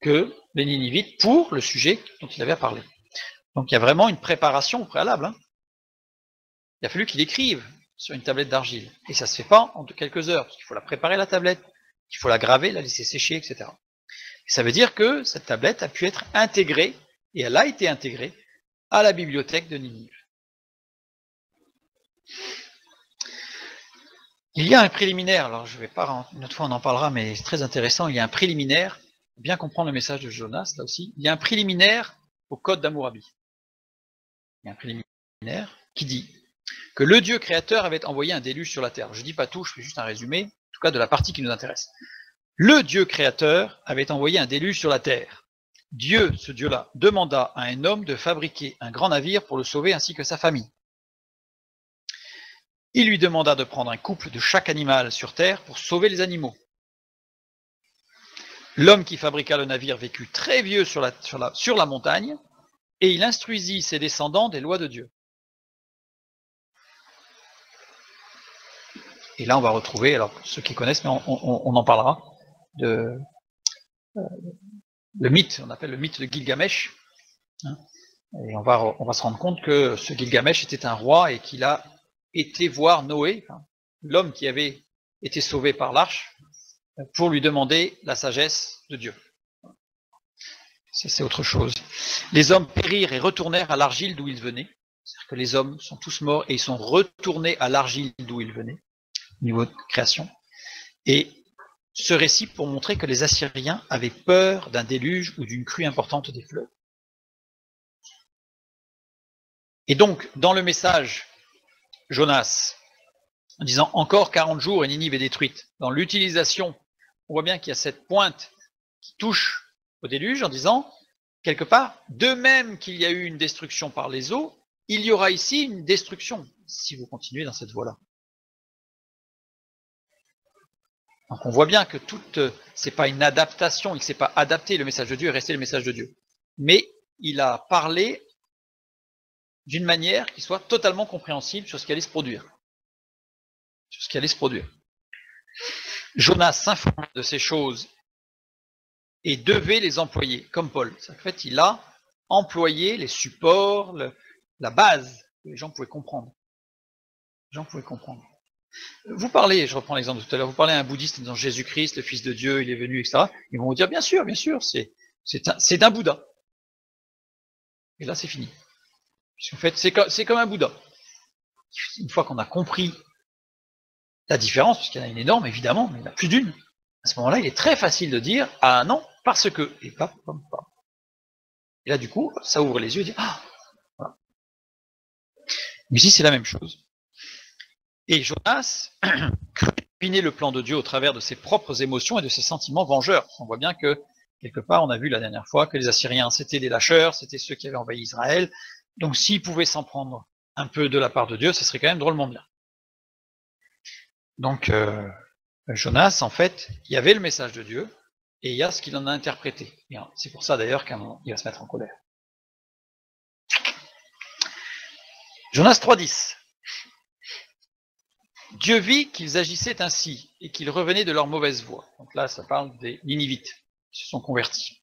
que les Ninivites pour le sujet dont il avait à parler. Donc il y a vraiment une préparation au préalable. Hein. Il a fallu qu'il écrive sur une tablette d'argile. Et ça ne se fait pas en quelques heures, parce qu'il faut la préparer la tablette, il faut la graver, la laisser sécher, etc. Et ça veut dire que cette tablette a pu être intégrée, et elle a été intégrée, à la bibliothèque de Ninive. Il y a un préliminaire, alors je ne vais pas, une autre fois on en parlera, mais c'est très intéressant, il y a un préliminaire, pour bien comprendre le message de Jonas, là aussi, il y a un préliminaire au code d'Hammurabi. Il y a un préliminaire qui dit que le Dieu créateur avait envoyé un déluge sur la terre. Je ne dis pas tout, je fais juste un résumé, en tout cas de la partie qui nous intéresse. Le Dieu créateur avait envoyé un déluge sur la terre. Dieu, ce Dieu-là, demanda à un homme de fabriquer un grand navire pour le sauver ainsi que sa famille. Il lui demanda de prendre un couple de chaque animal sur terre pour sauver les animaux. L'homme qui fabriqua le navire vécut très vieux sur la montagne, et il instruisit ses descendants des lois de Dieu. Et là, on va retrouver, alors ceux qui connaissent, mais on en parlera, le mythe, on appelle le mythe de Gilgamesh. Hein, et on va se rendre compte que ce Gilgamesh était un roi et qu'il a été voir Noé, hein, l'homme qui avait été sauvé par l'arche, pour lui demander la sagesse de Dieu. Ça, c'est autre chose. Les hommes périrent et retournèrent à l'argile d'où ils venaient. C'est-à-dire que les hommes sont tous morts et ils sont retournés à l'argile d'où ils venaient, au niveau de création. Et ce récit pour montrer que les Assyriens avaient peur d'un déluge ou d'une crue importante des fleuves. Et donc, dans le message, Jonas, en disant encore 40 jours et Ninive est détruite, dans l'utilisation, on voit bien qu'il y a cette pointe qui touche au déluge en disant, quelque part, de même qu'il y a eu une destruction par les eaux, il y aura ici une destruction, si vous continuez dans cette voie-là. Donc on voit bien que c'est pas une adaptation, il ne s'est pas adapté, le message de Dieu est resté le message de Dieu. Mais il a parlé d'une manière qui soit totalement compréhensible sur ce qui allait se produire. Sur ce qui allait se produire. Jonas s'informe de ces choses et devait les employer, comme Paul. En fait, il a employé les supports, la base que les gens pouvaient comprendre. Les gens pouvaient comprendre. Vous parlez, je reprends l'exemple de tout à l'heure, vous parlez à un bouddhiste en disant Jésus-Christ, le Fils de Dieu, il est venu, etc. Ils vont vous dire bien sûr, c'est d'un Bouddha. Et là, c'est fini. Puisqu'en fait, c'est comme un Bouddha. Une fois qu'on a compris la différence, puisqu'il y en a une énorme, évidemment, mais il n'y en a plus d'une, à ce moment-là, il est très facile de dire ah non, parce que, et pas. Et là, du coup, ça ouvre les yeux et dit ah, voilà. Mais ici, c'est la même chose. Et Jonas crut deviner le plan de Dieu au travers de ses propres émotions et de ses sentiments vengeurs. On voit bien que, quelque part, on a vu la dernière fois que les Assyriens, c'était des lâcheurs, c'était ceux qui avaient envahi Israël. Donc, s'ils pouvaient s'en prendre un peu de la part de Dieu, ça serait quand même drôlement bien. Donc, Jonas, en fait, il y avait le message de Dieu, et il y a ce qu'il en a interprété. C'est pour ça, d'ailleurs, qu'il va se mettre en colère. Jonas 3.10. Dieu vit qu'ils agissaient ainsi, et qu'ils revenaient de leur mauvaise voie. Donc là, ça parle des Ninivites, qui se sont convertis.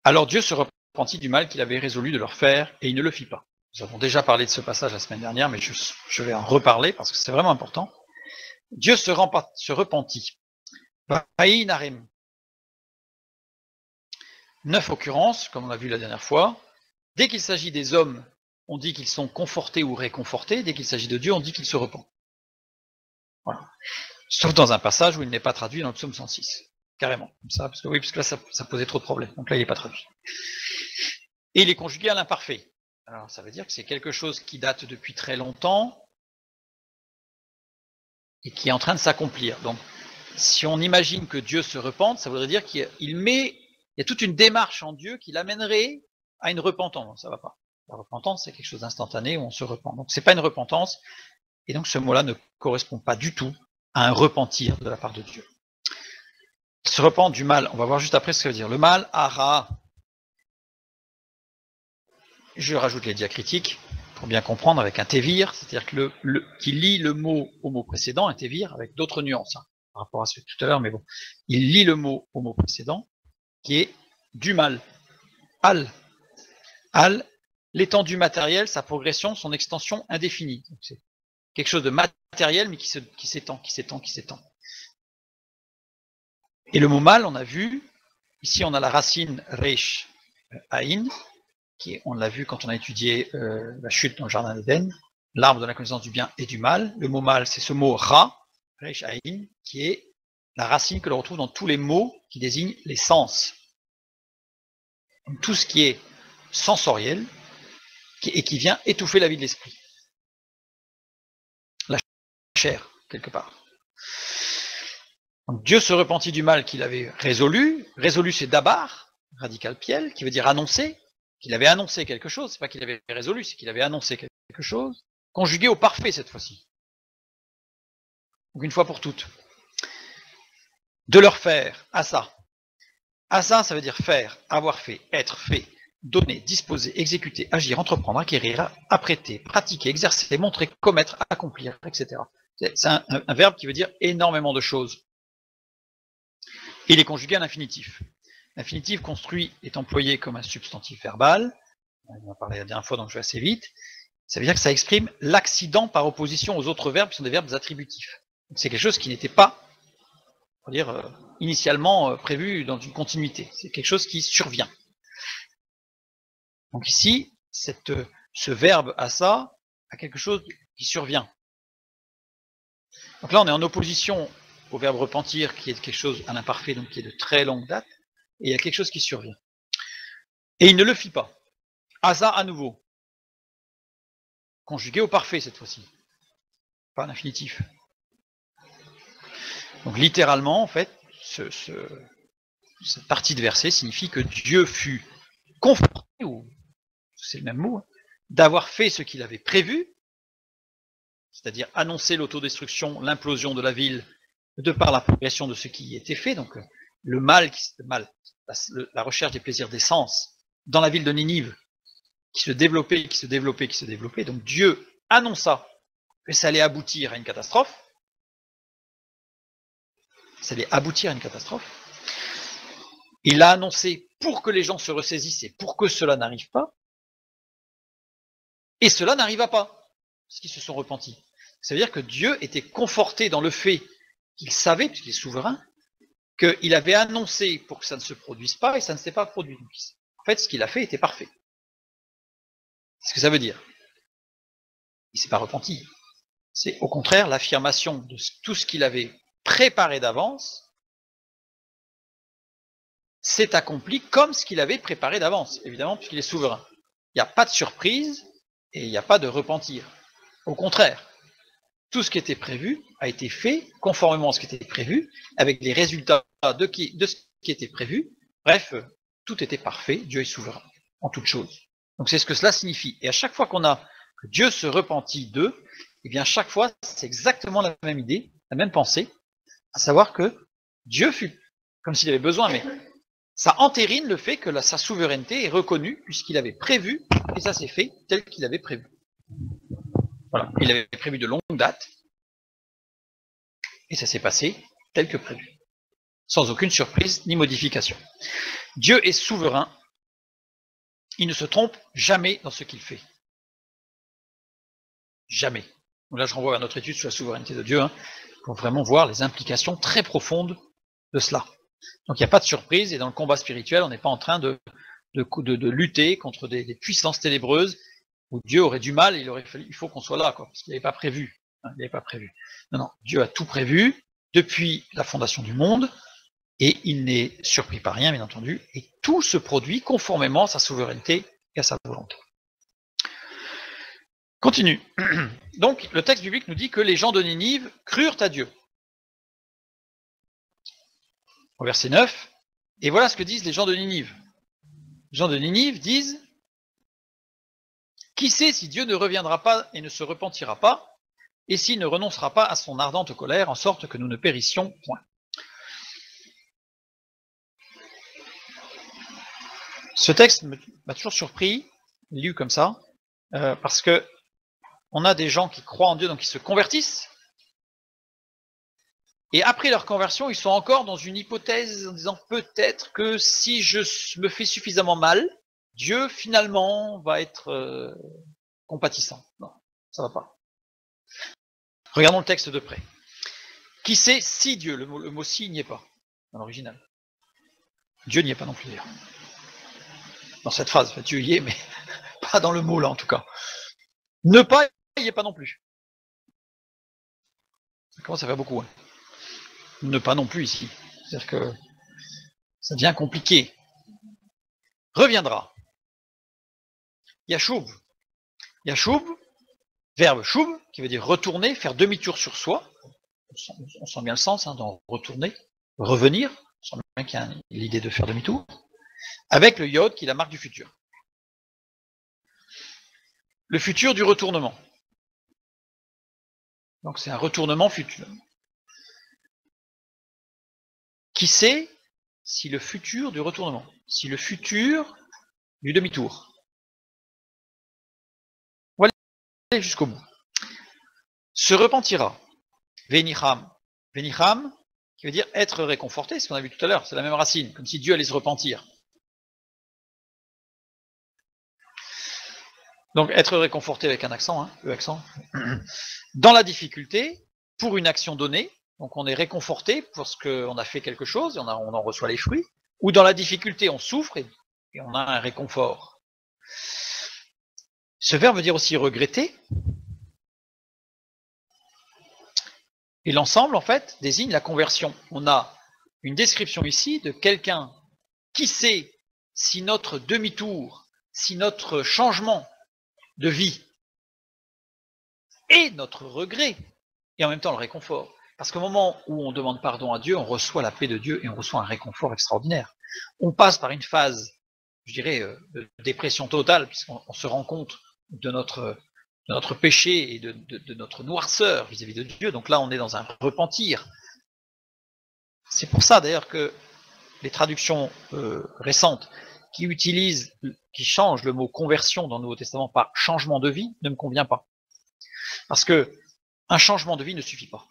Alors Dieu se repentit du mal qu'il avait résolu de leur faire, et il ne le fit pas. Nous avons déjà parlé de ce passage la semaine dernière, mais je vais en reparler, parce que c'est vraiment important. Dieu se repentit. Vaï Narim. 9 occurrences, comme on l'a vu la dernière fois. Dès qu'il s'agit des hommes, on dit qu'ils sont confortés ou réconfortés. Dès qu'il s'agit de Dieu, on dit qu'il se repent. Voilà. Sauf dans un passage où il n'est pas traduit dans le psaume 106. Carrément. Comme ça, parce que là, ça posait trop de problèmes. Donc là, il n'est pas traduit. Et il est conjugué à l'imparfait. Alors, ça veut dire que c'est quelque chose qui date depuis très longtemps et qui est en train de s'accomplir. Donc, si on imagine que Dieu se repente, ça voudrait dire qu'il y a toute une démarche en Dieu qui l'amènerait à une repentance. Ça ne va pas. La repentance, c'est quelque chose d'instantané où on se repent. Donc, ce n'est pas une repentance. Et donc, ce mot-là ne correspond pas du tout à un repentir de la part de Dieu. Il se repent du mal. On va voir juste après ce que ça veut dire. Le mal, ara. Je rajoute les diacritiques pour bien comprendre avec un tévir, c'est-à-dire que qui lie le mot au mot précédent, un tévir, avec d'autres nuances par rapport à ce tout à l'heure, mais bon. Il lie le mot au mot précédent, qui est du mal. Al. Al, l'étendue matérielle, sa progression, son extension indéfinie. Donc, c'est quelque chose de matériel, mais qui s'étend. Et le mot mal, on a vu, ici on a la racine reish aïn, qui on l'a vu quand on a étudié la chute dans le jardin d'Éden, l'arbre de la connaissance du bien et du mal. Le mot mal, c'est ce mot ra, reish aïn, qui est la racine que l'on retrouve dans tous les mots qui désignent les sens. Donc, tout ce qui est sensoriel et qui vient étouffer la vie de l'esprit. La chair, quelque part. Donc, Dieu se repentit du mal qu'il avait résolu. Résolu, c'est dabar, radical piel, qui veut dire annoncer, qu'il avait annoncé quelque chose. C'est pas qu'il avait résolu, c'est qu'il avait annoncé quelque chose. Conjugué au parfait cette fois-ci. Donc une fois pour toutes. De leur faire, asa. Asa, ça veut dire faire, avoir fait, être fait, donner, disposer, exécuter, agir, entreprendre, acquérir, apprêter, pratiquer, exercer, montrer, commettre, accomplir, etc. C'est un verbe qui veut dire énormément de choses. Il est conjugué à l'infinitif. L'infinitif construit est employé comme un substantif verbal. On en a parlé la dernière fois, donc je vais assez vite. Ça veut dire que ça exprime l'accident par opposition aux autres verbes qui sont des verbes attributifs. C'est quelque chose qui n'était pas, on va dire, initialement prévu dans une continuité. C'est quelque chose qui survient. Donc ici, ce verbe asa a quelque chose qui survient. Donc là, on est en opposition au verbe repentir, qui est quelque chose à l'imparfait, donc qui est de très longue date, et il y a quelque chose qui survient. Et il ne le fit pas. Asa à nouveau. Conjugué au parfait cette fois-ci. Pas à l'infinitif. Donc littéralement, en fait, cette partie de verset signifie que Dieu fut conforté, ou c'est le même mot, d'avoir fait ce qu'il avait prévu, c'est-à-dire annoncer l'autodestruction, l'implosion de la ville, de par la progression de ce qui y était fait, donc le mal, la recherche des plaisirs des sens, dans la ville de Ninive, qui se développait, donc Dieu annonça que ça allait aboutir à une catastrophe, il l'a annoncé pour que les gens se ressaisissent et pour que cela n'arrive pas, et cela n'arriva pas, parce qu'ils se sont repentis. Ça veut dire que Dieu était conforté dans le fait qu'il savait, puisqu'il est souverain, qu'il avait annoncé pour que ça ne se produise pas, et ça ne s'est pas produit. Donc, en fait, ce qu'il a fait était parfait. C'est ce que ça veut dire. Il ne s'est pas repenti. C'est au contraire l'affirmation de tout ce qu'il avait préparé d'avance s'est accompli comme ce qu'il avait préparé d'avance, évidemment, puisqu'il est souverain. Il n'y a pas de surprise et il n'y a pas de repentir. Au contraire, tout ce qui était prévu a été fait conformément à ce qui était prévu, avec les résultats de ce qui était prévu. Bref, tout était parfait, Dieu est souverain en toutes choses. Donc c'est ce que cela signifie. Et à chaque fois qu'on a que Dieu se repentit d'eux, eh bien chaque fois c'est exactement la même idée, la même pensée, à savoir que Dieu fut, comme s'il avait besoin, mais ça entérine le fait que sa souveraineté est reconnue puisqu'il avait prévu, et ça s'est fait tel qu'il avait prévu. Voilà, il avait prévu de longue date, et ça s'est passé tel que prévu, sans aucune surprise ni modification. Dieu est souverain, il ne se trompe jamais dans ce qu'il fait. Jamais. Donc là, je renvoie à notre étude sur la souveraineté de Dieu, pour vraiment voir les implications très profondes de cela. Donc il n'y a pas de surprise, et dans le combat spirituel, on n'est pas en train de lutter contre des puissances ténébreuses où Dieu aurait du mal, et il faut qu'on soit là, quoi, parce qu'il n'avait pas prévu. Il n'avait pas prévu. Non, Dieu a tout prévu depuis la fondation du monde, et il n'est surpris par rien, bien entendu, et tout se produit conformément à sa souveraineté et à sa volonté. Continue. Donc, le texte biblique nous dit que les gens de Ninive crurent à Dieu. Au verset 9, et voilà ce que disent les gens de Ninive. Les gens de Ninive disent: qui sait si Dieu ne reviendra pas et ne se repentira pas, et s'il ne renoncera pas à son ardente colère, en sorte que nous ne périssions point. Ce texte m'a toujours surpris, lu comme ça, parce que on a des gens qui croient en Dieu, donc qui se convertissent, et après leur conversion, ils sont encore dans une hypothèse en disant peut-être que si je me fais suffisamment mal, Dieu finalement va être compatissant. Non, ça va pas. Regardons le texte de près. Qui sait si Dieu, le mot si n'y est pas dans l'original. Dieu n'y est pas non plus d'ailleurs. Dans cette phrase, Dieu y est, mais pas dans le mot là en tout cas. Ne pas y est pas non plus. Ça commence à faire beaucoup. Ne pas non plus ici. C'est-à-dire que ça devient compliqué. Reviendra. Yashoub. Yashoub, verbe choub, qui veut dire retourner, faire demi-tour sur soi. On sent bien le sens dans retourner, revenir. On sent bien qu'il y a l'idée de faire demi-tour. Avec le yod qui est la marque du futur. Le futur du retournement. Donc c'est un retournement futur. Qui sait si le futur du retournement, si le futur du demi-tour. On va aller jusqu'au bout. Se repentira. Venicham. Venicham, qui veut dire être réconforté, ce qu'on a vu tout à l'heure, c'est la même racine, comme si Dieu allait se repentir. Donc être réconforté avec un accent, accent. Dans la difficulté, pour une action donnée, donc on est réconforté parce qu'on a fait quelque chose et on en reçoit les fruits, ou dans la difficulté on souffre et on a un réconfort. Ce verbe veut dire aussi regretter, et l'ensemble en fait désigne la conversion. On a une description ici de quelqu'un qui sait si notre demi-tour, si notre changement de vie et notre regret, et en même temps le réconfort. Parce qu'au moment où on demande pardon à Dieu, on reçoit la paix de Dieu et on reçoit un réconfort extraordinaire. On passe par une phase, je dirais, de dépression totale, puisqu'on se rend compte de notre péché et de notre noirceur vis-à-vis de Dieu. Donc là, on est dans un repentir. C'est pour ça d'ailleurs que les traductions récentes qui changent le mot conversion dans le Nouveau Testament par changement de vie ne me convient pas. Parce que un changement de vie ne suffit pas.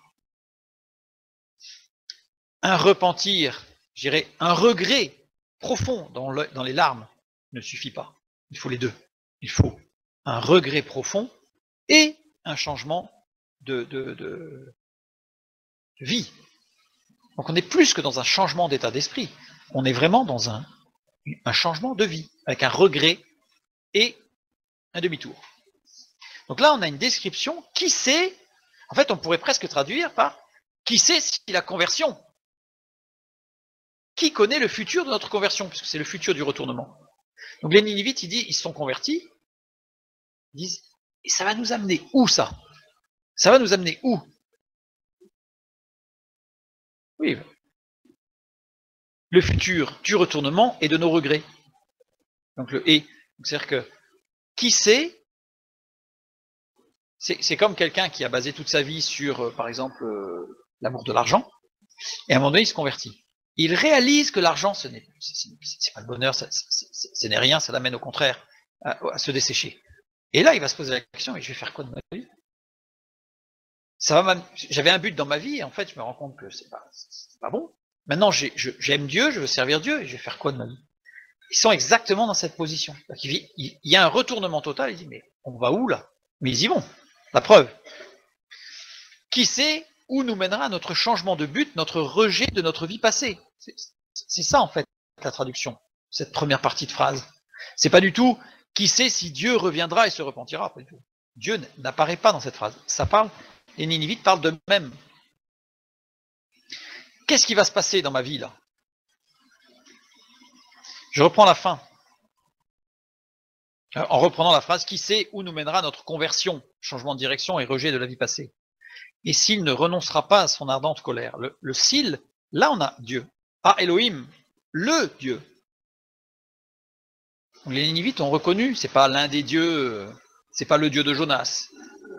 Un repentir, je dirais un regret profond dans les larmes ne suffit pas. Il faut les deux. Il faut un regret profond et un changement de vie. Donc on est plus que dans un changement d'état d'esprit, on est vraiment dans un changement de vie, avec un regret et un demi-tour. Donc là, on a une description, qui sait, en fait, on pourrait presque traduire par qui sait si la conversion, qui connaît le futur de notre conversion, puisque c'est le futur du retournement. Donc les Ninivites, ils se sont convertis, ils disent, et ça va nous amener où ça? Ça va nous amener où? Oui, le futur du retournement et de nos regrets. Donc le et, c'est-à-dire que qui sait, c'est comme quelqu'un qui a basé toute sa vie sur, par exemple, l'amour de l'argent, et à un moment donné, il se convertit. Il réalise que l'argent, c'est pas le bonheur, ce n'est rien, ça l'amène au contraire à se dessécher. Et là, il va se poser la question, et je vais faire quoi de ma vie? J'avais un but dans ma vie, et en fait, je me rends compte que c'est pas bon. Maintenant, j'aime Dieu, je veux servir Dieu, et je vais faire quoi de ma vie? Ils sont exactement dans cette position. Il y a un retournement total, il dit, mais on va où là? Mais ils y vont. La preuve. Qui sait où nous mènera notre changement de but, notre rejet de notre vie passée? C'est ça, en fait, la traduction, cette première partie de phrase. C'est pas du tout qui sait si Dieu reviendra et se repentira. Pas du tout. Dieu n'apparaît pas dans cette phrase. Ça parle, les Ninivites parlent d'eux-mêmes. Qu'est-ce qui va se passer dans ma vie là? Je reprends la fin. En reprenant la phrase, qui sait où nous mènera notre conversion, changement de direction et rejet de la vie passée? Et s'il ne renoncera pas à son ardente colère. Le s'il, là on a Dieu. Ah, Elohim, le Dieu. Donc, les Ninivites ont reconnu, c'est pas l'un des dieux, c'est pas le Dieu de Jonas,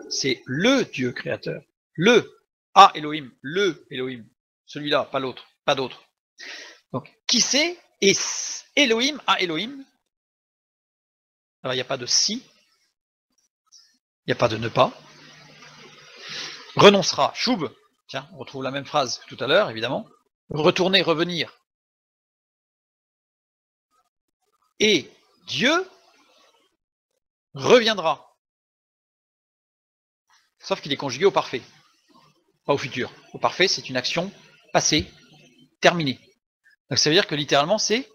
c'est le Dieu créateur. Le Ah, Elohim, le Elohim. Celui-là, pas l'autre, pas d'autre. Donc, qui sait? Et Elohim, Ah, Elohim. Alors, il n'y a pas de si, il n'y a pas de ne pas. Renoncera, choub, tiens, on retrouve la même phrase que tout à l'heure, évidemment. Retourner, revenir. Et Dieu reviendra. Sauf qu'il est conjugué au parfait, pas au futur. Au parfait, c'est une action passée, terminée. Donc ça veut dire que littéralement, c'est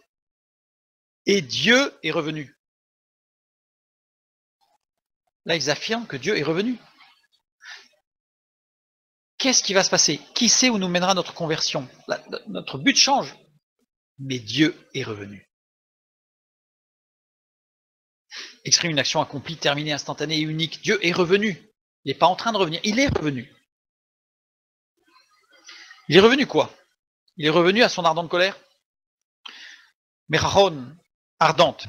et Dieu est revenu. Là, ils affirment que Dieu est revenu. Qu'est-ce qui va se passer? Qui sait où nous mènera notre conversion? Notre but change, mais Dieu est revenu. Exprime une action accomplie, terminée, instantanée et unique. Dieu est revenu. Il n'est pas en train de revenir, il est revenu. Il est revenu quoi? Il est revenu à son ardente colère. Merachon, ardente.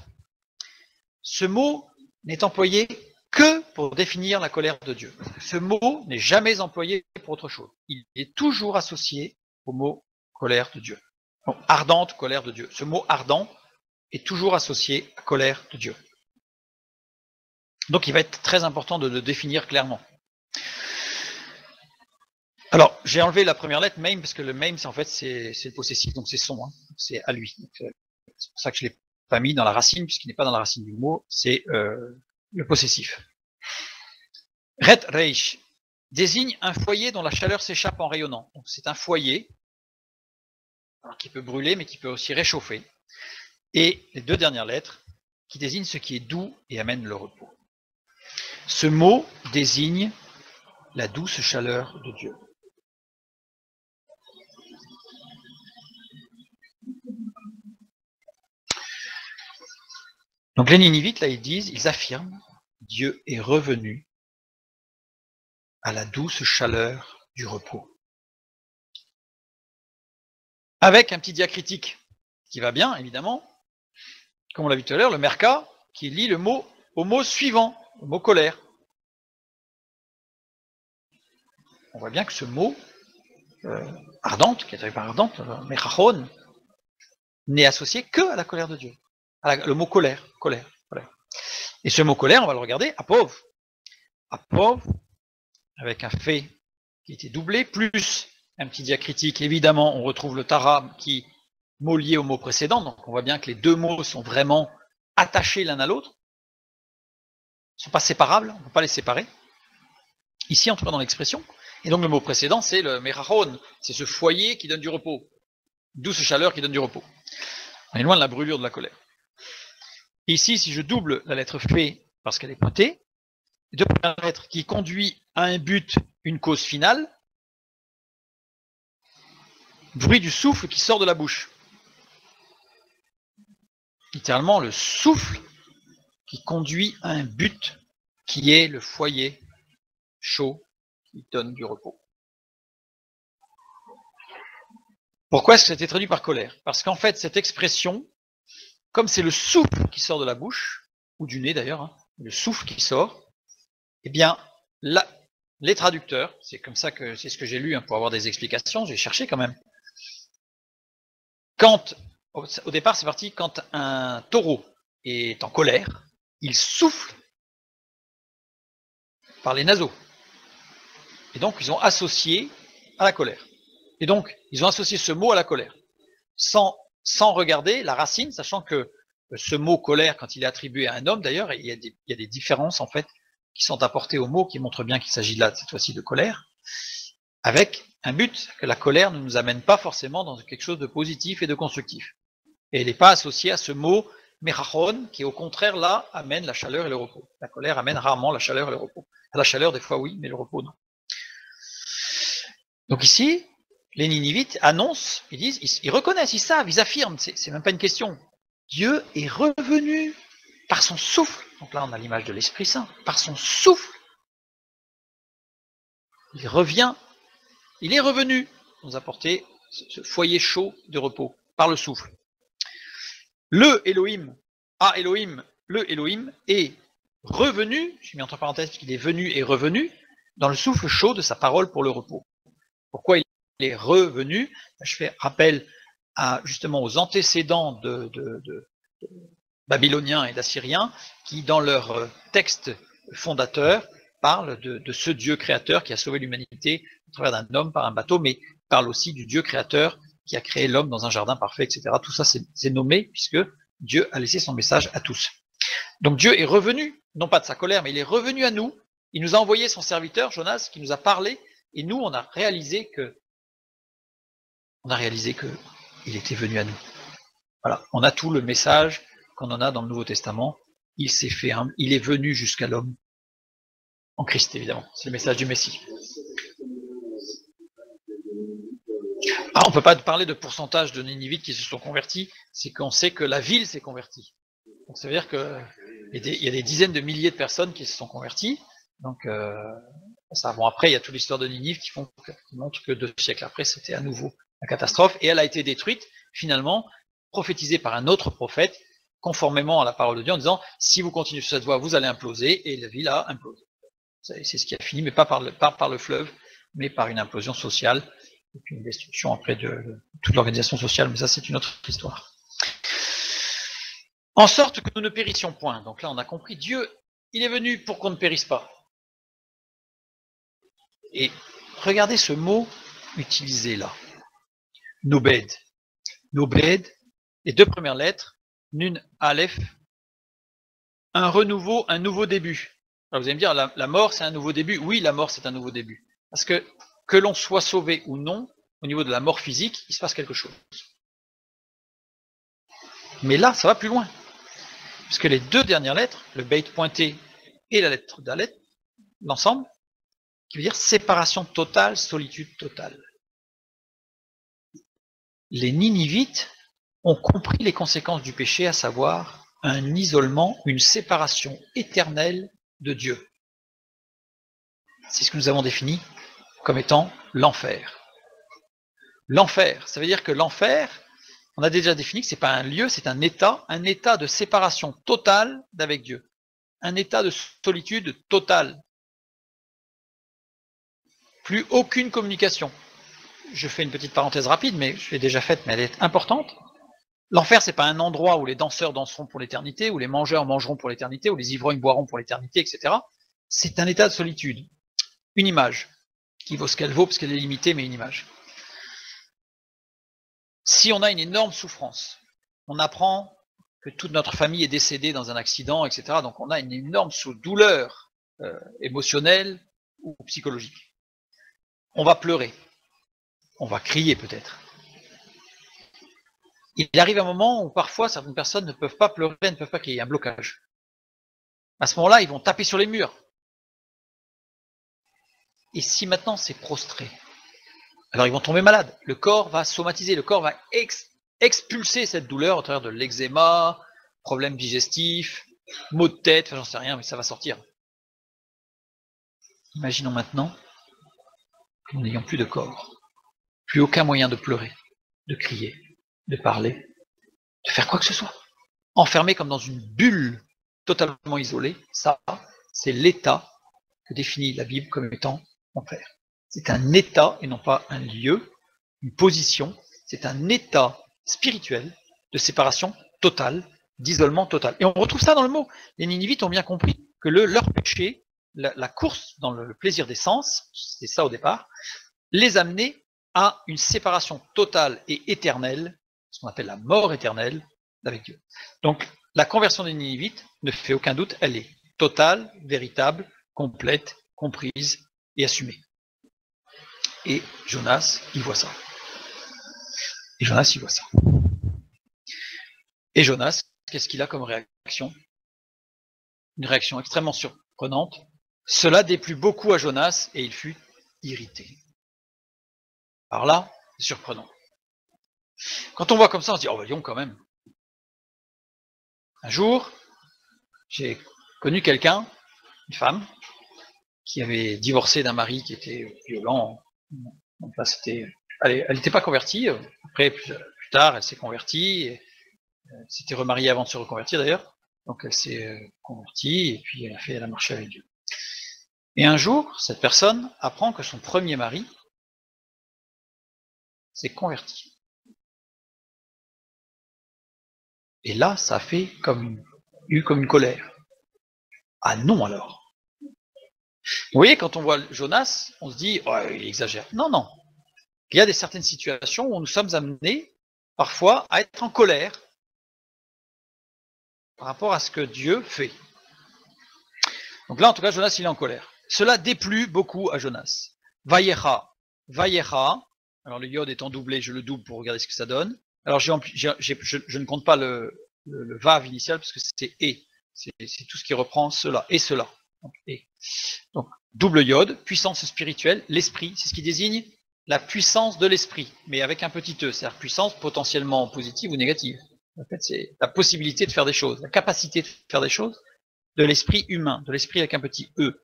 Ce mot n'est employé que pour définir la colère de Dieu. Ce mot n'est jamais employé pour autre chose. Il est toujours associé au mot colère de Dieu. Donc, ardente, colère de Dieu. Ce mot ardent est toujours associé à colère de Dieu. Donc il va être très important de le définir clairement. Alors, j'ai enlevé la première lettre, même, parce que le même, en fait, c'est le possessif, donc c'est son, hein, c'est à lui. C'est pour ça que je ne l'ai pas mis dans la racine, puisqu'il n'est pas dans la racine du mot, c'est le possessif. Ret Reish désigne un foyer dont la chaleur s'échappe en rayonnant. C'est un foyer qui peut brûler, mais qui peut aussi réchauffer. Et les deux dernières lettres, qui désignent ce qui est doux et amène le repos. Ce mot désigne la douce chaleur de Dieu. Donc les Ninivites, là, ils affirment, Dieu est revenu à la douce chaleur du repos. Avec un petit diacritique qui va bien, évidemment, comme on l'a vu tout à l'heure, le Merka, qui lie le mot au mot suivant, au mot colère. On voit bien que ce mot ardente, qui est traduit par ardente, Merachon, n'est associé que à la colère de Dieu. Le mot colère, colère. Et ce mot colère, on va le regarder, apov. Apov, avec un fait qui était doublé, plus un petit diacritique. Évidemment, on retrouve le tara qui mot lié au mot précédent, donc on voit bien que les deux mots sont vraiment attachés l'un à l'autre. Ils ne sont pas séparables, on ne peut pas les séparer. ici en tout cas dans l'expression. Et donc le mot précédent, c'est le merachon, c'est ce foyer qui donne du repos, douce chaleur qui donne du repos. On est loin de la brûlure de la colère. Et ici, si je double la lettre F parce qu'elle est pointée, deux premières lettres qui conduit à un but, une cause finale, bruit du souffle qui sort de la bouche. Littéralement, le souffle qui conduit à un but qui est le foyer chaud qui donne du repos. Pourquoi est-ce que ça a été traduit par colère? Parce qu'en fait, cette expression, comme c'est le souffle qui sort de la bouche, ou du nez d'ailleurs, hein, le souffle qui sort, eh bien, là, les traducteurs, c'est comme ça que c'est ce que j'ai lu hein, pour avoir des explications, j'ai cherché quand même. Quand, au départ, c'est parti, quand un taureau est en colère, il souffle par les naseaux. Et donc, ils ont associé à la colère. Et donc, ils ont associé ce mot à la colère, sans regarder la racine, sachant que ce mot colère, quand il est attribué à un homme, d'ailleurs, il y a des différences en fait qui sont apportées au mot, qui montrent bien qu'il s'agit là cette fois-ci de colère, avec un but que la colère ne nous amène pas forcément dans quelque chose de positif et de constructif. Et elle n'est pas associée à ce mot merachon, qui au contraire là amène la chaleur et le repos. La colère amène rarement la chaleur et le repos. La chaleur des fois oui, mais le repos non. Donc ici, les Ninivites annoncent, ils disent, ils reconnaissent, ils savent, ils affirment, c'est même pas une question. Dieu est revenu par son souffle. Donc là, on a l'image de l'Esprit Saint. Par son souffle, il revient, il est revenu nous apporter ce foyer chaud de repos par le souffle. Le Elohim, le Elohim est revenu, j'ai mis entre parenthèses parce qu'il est venu et revenu, dans le souffle chaud de sa parole pour le repos. Pourquoi il est revenu? Je fais rappel justement aux antécédents de babyloniens et d'assyriens qui, dans leur texte fondateur, parlent de ce Dieu créateur qui a sauvé l'humanité au travers d'un homme par un bateau, mais parle aussi du Dieu créateur qui a créé l'homme dans un jardin parfait, etc. Tout ça, c'est nommé puisque Dieu a laissé son message à tous. Donc Dieu est revenu, non pas de sa colère, mais il est revenu à nous. Il nous a envoyé son serviteur, Jonas, qui nous a parlé, et nous, on a réalisé il était venu à nous. Voilà, on a tout le message qu'on en a dans le Nouveau Testament. Il s'est fait, il est venu jusqu'à l'homme, en Christ évidemment. C'est le message du Messie. On ne peut pas parler de pourcentage de Ninivites qui se sont convertis, c'est qu'on sait que la ville s'est convertie. Donc ça veut dire qu'il y a des dizaines de milliers de personnes qui se sont converties. Donc après, il y a toute l'histoire de Ninive qui montre que 2 siècles après, c'était à nouveau la catastrophe, et elle a été détruite, finalement, prophétisée par un autre prophète, conformément à la parole de Dieu, en disant, si vous continuez sur cette voie, vous allez imploser, et la ville a implosé. C'est ce qui a fini, mais pas par le fleuve, mais par une implosion sociale, et puis une destruction après de toute l'organisation sociale, mais ça c'est une autre histoire. En sorte que nous ne périssions point. Donc là on a compris, Dieu, il est venu pour qu'on ne périsse pas. Et regardez ce mot utilisé là. Nobed. Nobed, les 2 premières lettres, Nun, Aleph, un renouveau, un nouveau début. Alors vous allez me dire, la mort c'est un nouveau début. Oui, la mort c'est un nouveau début. Parce que l'on soit sauvé ou non, au niveau de la mort physique, il se passe quelque chose. Mais là, ça va plus loin. Parce que les 2 dernières lettres, le beit pointé et la lettre dalet, l'ensemble, qui veut dire séparation totale, solitude totale. Les Ninivites ont compris les conséquences du péché, à savoir un isolement, une séparation éternelle de Dieu. C'est ce que nous avons défini comme étant l'enfer. L'enfer, ça veut dire que l'enfer, on a déjà défini que ce n'est pas un lieu, c'est un état de séparation totale d'avec Dieu. Un état de solitude totale. Plus aucune communication. Je fais une petite parenthèse rapide, mais je l'ai déjà faite, mais elle est importante. L'enfer, c'est pas un endroit où les danseurs danseront pour l'éternité, où les mangeurs mangeront pour l'éternité, où les ivrognes boiront pour l'éternité, etc. C'est un état de solitude. Une image, qui vaut ce qu'elle vaut, parce qu'elle est limitée, mais une image. Si on a une énorme souffrance, on apprend que toute notre famille est décédée dans un accident, etc. Donc on a une énorme douleur émotionnelle ou psychologique. On va pleurer, on va crier peut-être. Il arrive un moment où parfois certaines personnes ne peuvent pas pleurer, ne peuvent pas crier, un blocage. À ce moment-là, ils vont taper sur les murs. Et si maintenant c'est prostré, alors ils vont tomber malades. Le corps va somatiser, le corps va expulser cette douleur au travers de l'eczéma, problèmes digestifs, maux de tête, enfin j'en sais rien, mais ça va sortir. Imaginons maintenant que nous n'ayons plus de corps, plus aucun moyen de pleurer, de crier, de parler, de faire quoi que ce soit. Enfermé comme dans une bulle totalement isolée, ça, c'est l'état que définit la Bible comme étant enfer. C'est un état et non pas un lieu, une position, c'est un état spirituel de séparation totale, d'isolement total. Et on retrouve ça dans le mot. Les Ninivites ont bien compris que leur péché, la course dans le plaisir des sens, c'est ça au départ, les amenait à une séparation totale et éternelle, ce qu'on appelle la mort éternelle, avec Dieu. Donc la conversion des Ninivites ne fait aucun doute, elle est totale, véritable, complète, comprise et assumée. Et Jonas, il voit ça. Et Jonas, qu'est-ce qu'il a comme réaction? Une réaction extrêmement surprenante. Cela déplut beaucoup à Jonas et il fut irrité. Alors là, c'est surprenant. Quand on voit comme ça, on se dit, oh voyons quand même. Un jour, j'ai connu quelqu'un, une femme, qui avait divorcé d'un mari qui était violent. Donc là, elle n'était pas convertie. Après, plus tard, elle s'est convertie. Elle s'était remariée avant de se reconvertir d'ailleurs. Donc elle s'est convertie et puis elle a marché avec Dieu. Et un jour, cette personne apprend que son premier mari s'est converti. Et là, ça a fait comme une colère. Ah non alors. Vous voyez, quand on voit Jonas, on se dit, oh, il exagère. Non, non. Il y a certaines situations où nous sommes amenés, parfois, à être en colère par rapport à ce que Dieu fait. Donc là, en tout cas, Jonas, il est en colère. Cela déplut beaucoup à Jonas. Vayecha. Alors le yod étant doublé, je le double pour regarder ce que ça donne. Alors je ne compte pas le vav initial parce que c'est et. C'est tout ce qui reprend cela et cela. Donc, et. Donc double yod, puissance spirituelle, l'esprit, c'est ce qui désigne la puissance de l'esprit, mais avec un petit e, c'est-à-dire puissance potentiellement positive ou négative. En fait, c'est la possibilité de faire des choses, la capacité de faire des choses de l'esprit humain, de l'esprit avec un petit e.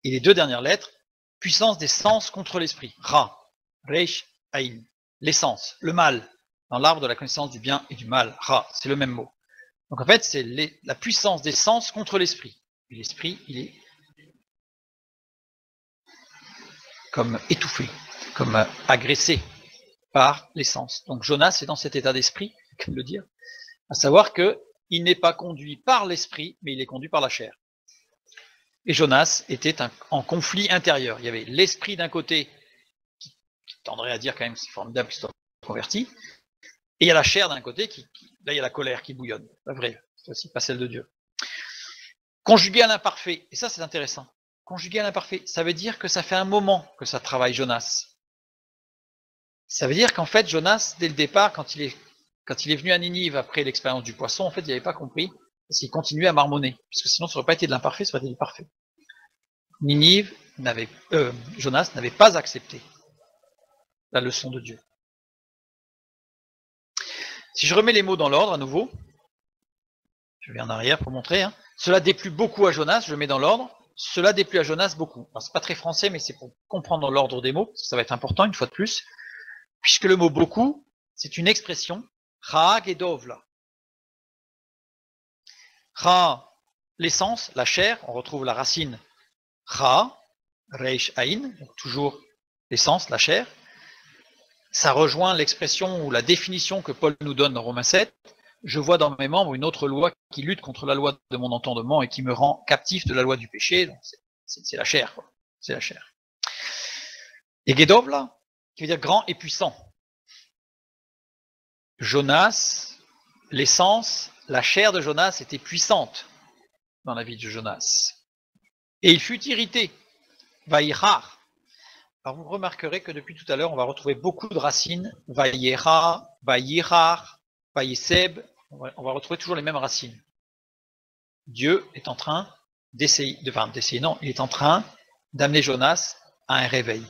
Et les deux dernières lettres, puissance des sens contre l'esprit. Ra, reish, aïn. L'essence, le mal, dans l'arbre de la connaissance du bien et du mal. Ra, c'est le même mot. Donc en fait, c'est la puissance des sens contre l'esprit. Et l'esprit, il est comme étouffé, comme agressé par les sens. Donc Jonas est dans cet état d'esprit, comme le dire, à savoir que il n'est pas conduit par l'esprit, mais il est conduit par la chair. Et Jonas était en conflit intérieur. Il y avait l'esprit d'un côté qui tendrait à dire quand même que c'est formidable qu'il soit converti, et il y a la chair d'un côté là il y a la colère qui bouillonne. C'est vrai, c'est aussi pas celle de Dieu. Conjugué à l'imparfait, et ça c'est intéressant. Conjugué à l'imparfait, ça veut dire que ça fait un moment que ça travaille Jonas. Ça veut dire qu'en fait Jonas, dès le départ, quand il est venu à Ninive après l'expérience du poisson, en fait il n'avait pas compris, parce qu'il continuait à marmonner, puisque sinon ça n'aurait pas été de l'imparfait, ça aurait été du parfait. Jonas n'avait pas accepté la leçon de Dieu. Si je remets les mots dans l'ordre à nouveau, je vais en arrière pour montrer, cela déplut beaucoup à Jonas, je mets dans l'ordre, cela déplut à Jonas beaucoup. Alors c'est pas très français, mais c'est pour comprendre l'ordre des mots, parce que ça va être important une fois de plus, puisque le mot beaucoup, c'est une expression, Ra et Dovla. Ra, l'essence, la chair, on retrouve la racine Ra, Reish Aïn, donc toujours l'essence, la chair. Ça rejoint l'expression ou la définition que Paul nous donne dans Romains 7. Je vois dans mes membres une autre loi qui lutte contre la loi de mon entendement et qui me rend captif de la loi du péché. Donc c'est la chair, quoi. C'est la chair. Et Gedovla, qui veut dire grand et puissant. Jonas, l'essence, la chair de Jonas était puissante dans la vie de Jonas. Et il fut irrité. Vaïrar. Alors vous remarquerez que depuis tout à l'heure, on va retrouver beaucoup de racines. Vaïra, Vaïrar, Vaïseb. On va retrouver toujours les mêmes racines. Dieu est en train d'essayer, non, il est en train d'amener Jonas à un réveil,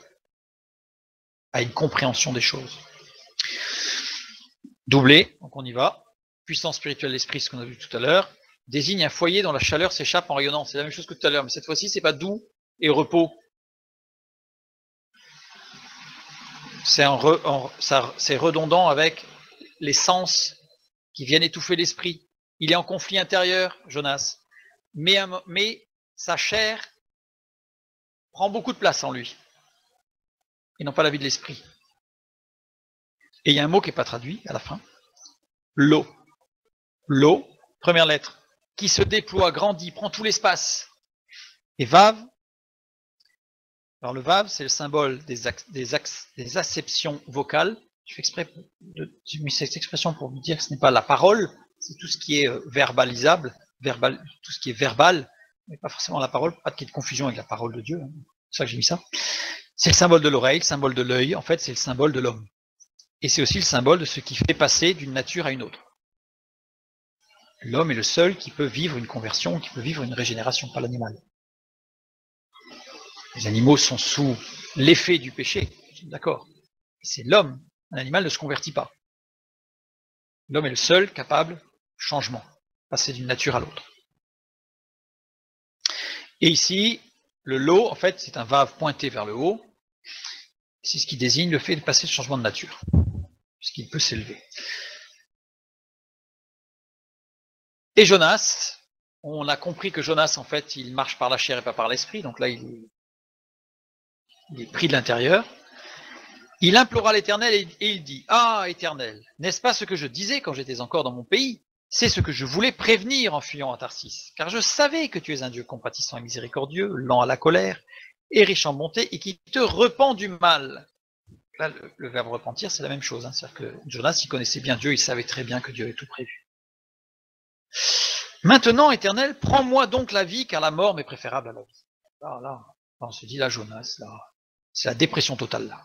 à une compréhension des choses. Doublé, donc on y va. Puissance spirituelle de l'esprit, ce qu'on a vu tout à l'heure, désigne un foyer dont la chaleur s'échappe en rayonnant. C'est la même chose que tout à l'heure, mais cette fois-ci, c'est pas doux et repos. C'est redondant avec les sens qui viennent étouffer l'esprit. Il est en conflit intérieur, Jonas, mais sa chair prend beaucoup de place en lui, et non pas la vie de l'esprit. Et il y a un mot qui n'est pas traduit à la fin, l'eau. L'eau, première lettre, qui se déploie, grandit, prend tout l'espace. Et Vav, alors le Vav, c'est le symbole des acceptions vocales. Je fais exprès j'ai mis cette expression pour vous dire que ce n'est pas la parole, c'est tout ce qui est verbalisable, tout ce qui est verbal, mais pas forcément la parole, pas qu'il y ait de confusion avec la parole de Dieu. C'est ça que j'ai mis ça. C'est le symbole de l'oreille, le symbole de l'œil, en fait c'est le symbole de l'homme. Et c'est aussi le symbole de ce qui fait passer d'une nature à une autre. L'homme est le seul qui peut vivre une conversion, qui peut vivre une régénération, pas l'animal. Les animaux sont sous l'effet du péché, d'accord. C'est l'homme, un animal ne se convertit pas. L'homme est le seul capable de changement, passer d'une nature à l'autre. Et ici, le lot, en fait, c'est un vav pointé vers le haut. C'est ce qui désigne le fait de passer le changement de nature, puisqu'il peut s'élever. Et Jonas, on a compris que Jonas, en fait, il marche par la chair et pas par l'esprit, donc là, il est pris de l'intérieur. Il implora l'Éternel et il dit, « Ah, Éternel, n'est-ce pas ce que je disais quand j'étais encore dans mon pays? C'est ce que je voulais prévenir en fuyant à Tarsis, car je savais que tu es un Dieu compatissant et miséricordieux, lent à la colère et riche en bonté, et qui te repent du mal. » Là, le verbe repentir, c'est la même chose. C'est-à-dire que Jonas, il connaissait bien Dieu, il savait très bien que Dieu avait tout prévu. Maintenant, Éternel, prends-moi donc la vie, car la mort m'est préférable à la vie. Là, on se dit, là, Jonas, là, c'est la dépression totale, là.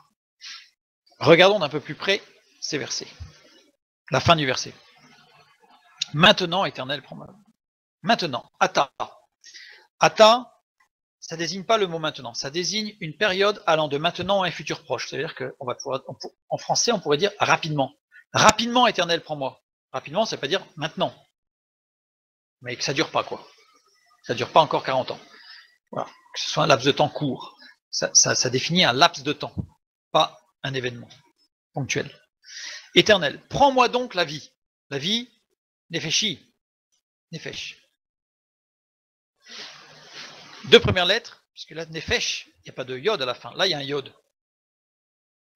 Regardons d'un peu plus près ces versets. La fin du verset. Maintenant, Éternel, prends-moi. Maintenant, ata. Ata, ça désigne pas le mot maintenant, ça désigne une période allant de maintenant à un futur proche. C'est-à-dire qu'on va pouvoir, en français, on pourrait dire rapidement. Rapidement, Éternel, prends-moi. Rapidement, ça veut pas dire maintenant. Mais que ça dure pas, quoi. Ça dure pas encore 40 ans. Voilà. Que ce soit un laps de temps court. Ça définit un laps de temps, pas un événement ponctuel. Éternel, prends-moi donc la vie. La vie, nefeshi. Nefesh. Deux premières lettres, puisque là, nefesh, il n'y a pas de yod à la fin. Là, il y a un yod.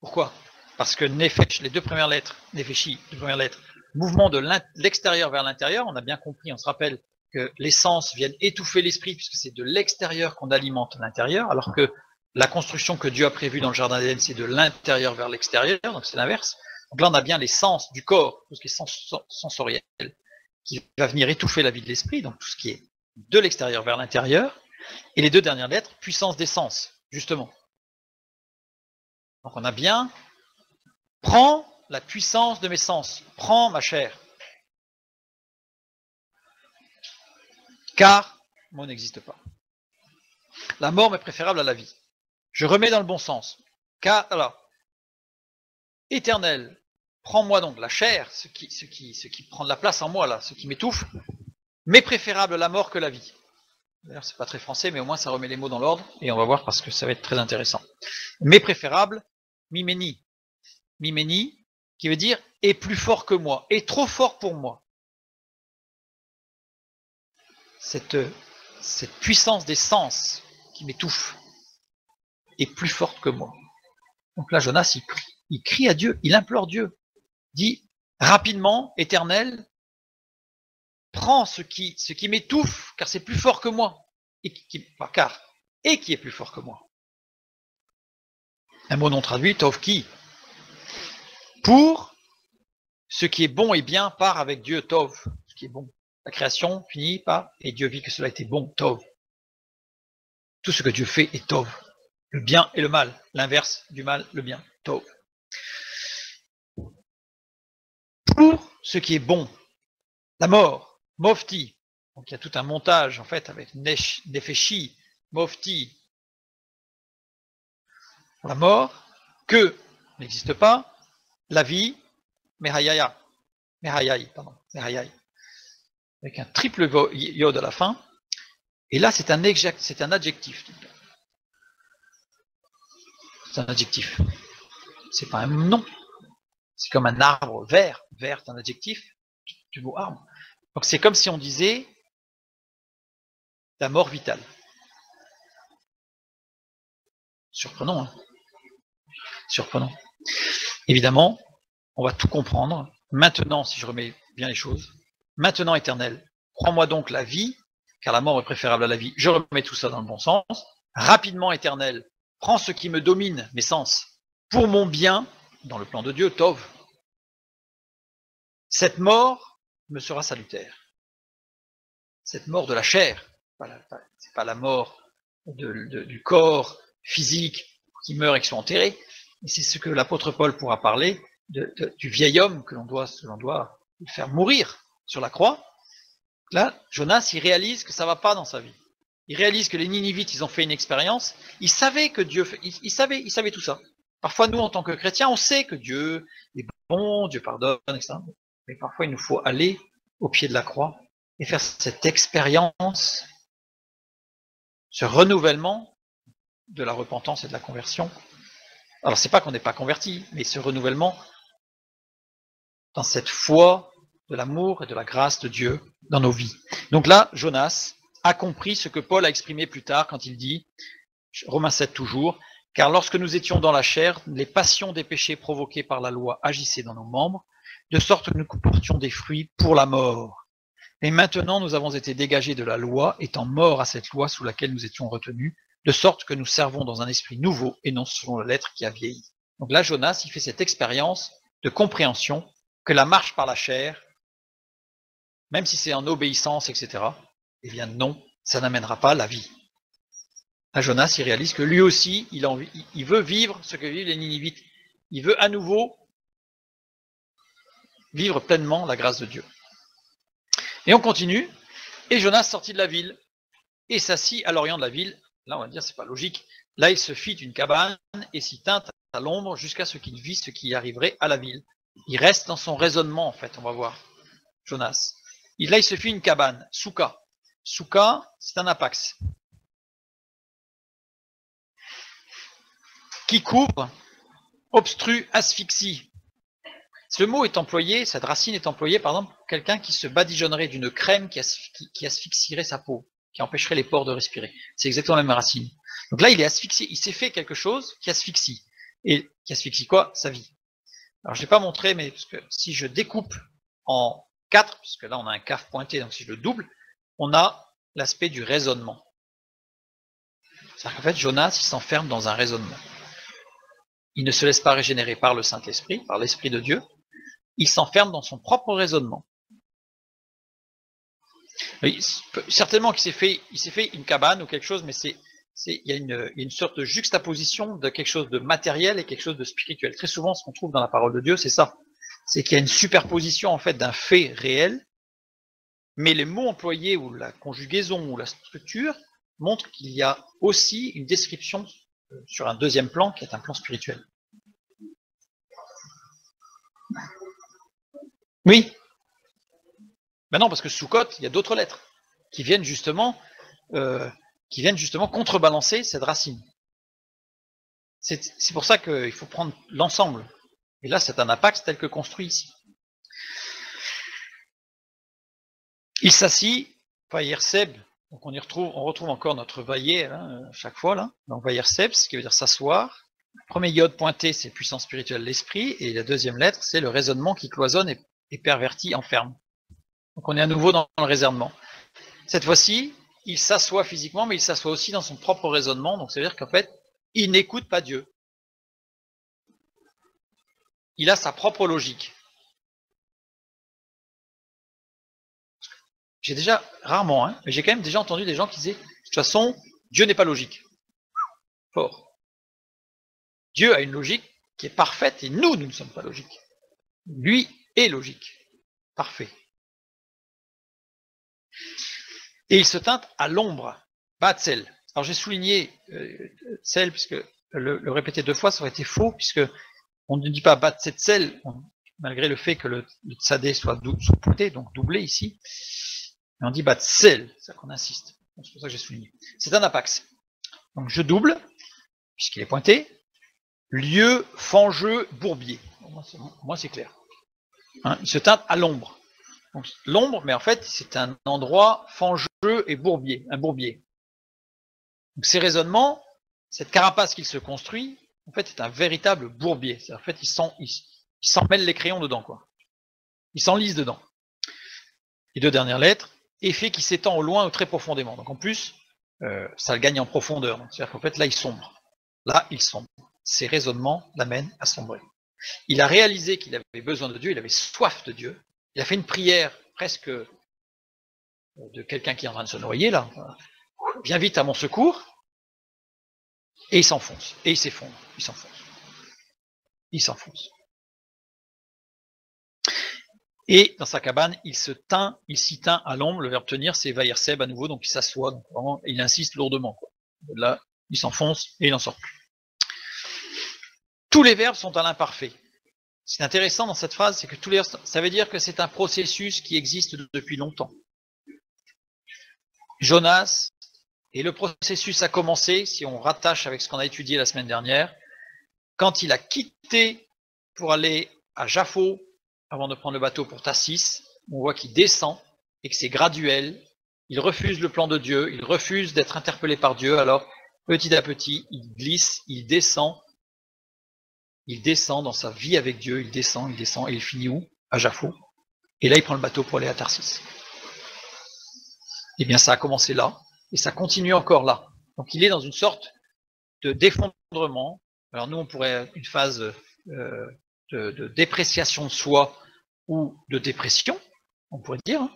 Pourquoi? Parce que nefesh, les deux premières lettres, nefeshi, deux premières lettres, mouvement de l'extérieur vers l'intérieur, on a bien compris, on se rappelle que les sens viennent étouffer l'esprit, puisque c'est de l'extérieur qu'on alimente l'intérieur, alors que la construction que Dieu a prévue dans le jardin d'Éden, c'est de l'intérieur vers l'extérieur, donc c'est l'inverse. Donc là, on a bien les sens du corps, tout ce qui est sensoriel, qui va venir étouffer la vie de l'esprit, donc tout ce qui est de l'extérieur vers l'intérieur, et les deux dernières lettres, puissance des sens, justement. Donc on a bien, prends la puissance de mes sens, prends ma chair. Car mot n'existe pas. La mort m'est préférable à la vie. Je remets dans le bon sens. Car, alors, Éternel, prends-moi donc la chair, ce qui prend de la place en moi, là, ce qui m'étouffe, m'est préférable à la mort que la vie. D'ailleurs, c'est pas très français, mais au moins ça remet les mots dans l'ordre, et on va voir parce que ça va être très intéressant. M'est préférable, mimeni. Mimeni, qui veut dire est plus fort que moi, est trop fort pour moi. Cette puissance des sens qui m'étouffe est plus forte que moi. Donc là, Jonas, il crie à Dieu, il implore Dieu, dit rapidement, Éternel, prends ce qui m'étouffe, car c'est plus fort que moi, et qui est plus fort que moi. Un mot non traduit, Tov-ki. Pour ce qui est bon et bien part avec Dieu, Tov, ce qui est bon. La création finit par, et Dieu vit que cela était bon, Tov. Tout ce que Dieu fait est Tov. Le bien et le mal, l'inverse du mal, le bien, tov. Pour ce qui est bon, la mort, mofti. Donc il y a tout un montage en fait avec nefeshi, mofti, pour la mort, que n'existe pas, la vie, mehayaya, mehayai, avec un triple yod à la fin. Et là c'est un adjectif. C'est un adjectif. C'est pas un nom. C'est comme un arbre vert. Vert, c'est un adjectif du mot arbre. Donc c'est comme si on disait la mort vitale. Surprenant, hein. Surprenant. Évidemment, on va tout comprendre. Maintenant, si je remets bien les choses, maintenant éternel, prends-moi donc la vie, car la mort est préférable à la vie. Je remets tout ça dans le bon sens. Rapidement éternel, prends ce qui me domine, mes sens, pour mon bien, dans le plan de Dieu, Tov. Cette mort me sera salutaire. Cette mort de la chair, c'est pas la mort du corps physique qui meurt et qui sont enterrés, mais c'est ce que l'apôtre Paul pourra parler du vieil homme que l'on doit faire mourir sur la croix. Là, Jonas, il réalise que ça va pas dans sa vie. Il réalise que les Ninivites, ils ont fait une expérience. Ils savaient que Dieu, ils savaient tout ça. Parfois, nous, en tant que chrétiens, on sait que Dieu est bon, Dieu pardonne, etc. Mais parfois, il nous faut aller au pied de la croix et faire cette expérience, ce renouvellement de la repentance et de la conversion. Alors, c'est pas qu'on n'est pas converti, mais ce renouvellement dans cette foi de l'amour et de la grâce de Dieu dans nos vies. Donc là, Jonas a compris ce que Paul a exprimé plus tard quand il dit, Romains 7 toujours, car lorsque nous étions dans la chair, les passions des péchés provoqués par la loi agissaient dans nos membres, de sorte que nous portions des fruits pour la mort. Et maintenant, nous avons été dégagés de la loi, étant morts à cette loi sous laquelle nous étions retenus, de sorte que nous servons dans un esprit nouveau et non selon la lettre qui a vieilli. Donc là, Jonas, il fait cette expérience de compréhension que la marche par la chair, même si c'est en obéissance, etc., eh bien non, ça n'amènera pas la vie. Là, Jonas, il réalise que lui aussi, il veut vivre ce que vivent les Ninivites. Il veut à nouveau vivre pleinement la grâce de Dieu. Et on continue. Et Jonas sortit de la ville et s'assit à l'orient de la ville. Là, on va dire, c'est pas logique. Là, il se fit une cabane et s'y tint à l'ombre jusqu'à ce qu'il vit ce qui arriverait à la ville. Il reste dans son raisonnement, en fait, on va voir. Jonas. Là, il se fit une cabane, souka. Souka, c'est un apax. Qui couvre, obstrue, asphyxie. Ce mot est employé, cette racine est employée, par exemple, pour quelqu'un qui se badigeonnerait d'une crème qui asphyxierait sa peau, qui empêcherait les pores de respirer. C'est exactement la même racine. Donc là, il est asphyxié, il s'est fait quelque chose qui asphyxie. Et qui asphyxie quoi? Sa vie. Alors, je n'ai pas montré, mais parce que si je découpe en 4, puisque là, on a un caf pointé, donc si je le double, on a l'aspect du raisonnement. C'est-à-dire qu'en fait, Jonas, il s'enferme dans un raisonnement. Il ne se laisse pas régénérer par le Saint-Esprit, par l'Esprit de Dieu. Il s'enferme dans son propre raisonnement. Certainement qu'il s'est fait une cabane ou quelque chose, mais il y a une sorte de juxtaposition de quelque chose de matériel et quelque chose de spirituel. Très souvent, ce qu'on trouve dans la parole de Dieu, c'est ça. C'est qu'il y a une superposition en fait d'un fait réel, mais les mots employés ou la conjugaison ou la structure montrent qu'il y a aussi une description sur un deuxième plan qui est un plan spirituel. Oui. Ben non, parce que Sukkot, il y a d'autres lettres qui viennent justement contrebalancer cette racine. C'est pour ça qu'il faut prendre l'ensemble. Et là, c'est un apax tel que construit ici. Il s'assit, Vayerseb, donc on retrouve encore notre vaillé à chaque fois là. Donc Vayerseb, ce qui veut dire s'asseoir. Le premier iode pointé, c'est puissance spirituelle, l'esprit, et la deuxième lettre, c'est le raisonnement qui cloisonne et pervertit, enferme. Donc on est à nouveau dans le raisonnement. Cette fois-ci, il s'assoit physiquement, mais il s'assoit aussi dans son propre raisonnement. Donc ça veut dire qu'en fait, il n'écoute pas Dieu. Il a sa propre logique. J'ai déjà, rarement, mais j'ai quand même déjà entendu des gens qui disaient, de toute façon, Dieu n'est pas logique. Fort. Dieu a une logique qui est parfaite et nous ne sommes pas logiques. Lui est logique. Parfait. Et il se teinte à l'ombre. Batzel. Alors j'ai souligné Tzel, puisque le répéter 2 fois, ça aurait été faux, puisque on ne dit pas Batzel, malgré le fait que le tsadé soit sous-pointé, donc doublé ici. Mais on dit Batzel, c'est ça qu'on insiste. C'est pour ça que j'ai souligné. C'est un apax. Donc je double, puisqu'il est pointé. Lieu, fangeux, bourbier. Moi c'est clair. Hein, il se teinte à l'ombre. L'ombre, mais en fait, c'est un endroit fangeux et bourbier, un bourbier. Donc ces raisonnements, cette carapace qu'il se construit, en fait, est un véritable bourbier. En fait, il s'emmêle les crayons dedans, quoi. Il s'enlise dedans. Les 2 dernières lettres, effet qui s'étend au loin ou très profondément. Donc en plus, ça le gagne en profondeur. C'est-à-dire qu'en fait, là, il sombre. Là, il sombre. Ces raisonnements l'amènent à sombrer. Il a réalisé qu'il avait besoin de Dieu, il avait soif de Dieu. Il a fait une prière presque de quelqu'un qui est en train de se noyer, là. Viens vite à mon secours. Et il s'enfonce. Et il s'effondre. Il s'enfonce. Il s'enfonce. Et dans sa cabane, il s'y tint à l'ombre. Le verbe tenir, c'est vaïrseb à nouveau, donc il s'assoit. Donc vraiment, il insiste lourdement, quoi. Là, il s'enfonce et il n'en sort plus. Tous les verbes sont à l'imparfait. Ce qui est intéressant dans cette phrase, c'est que tous les verbes, ça veut dire que c'est un processus qui existe depuis longtemps. Jonas, et le processus a commencé, si on rattache avec ce qu'on a étudié la semaine dernière, quand il a quitté pour aller à Jaffo, avant de prendre le bateau pour Tarsis, on voit qu'il descend et que c'est graduel. Il refuse le plan de Dieu, il refuse d'être interpellé par Dieu, alors petit à petit, il glisse, il descend dans sa vie avec Dieu, il descend, et il finit où? À Jaffo. Et là, il prend le bateau pour aller à Tarsis. Eh bien, ça a commencé là, et ça continue encore là. Donc, il est dans une sorte d'effondrement. Alors, nous, on pourrait une phase de dépréciation de soi ou de dépression, on pourrait dire, hein,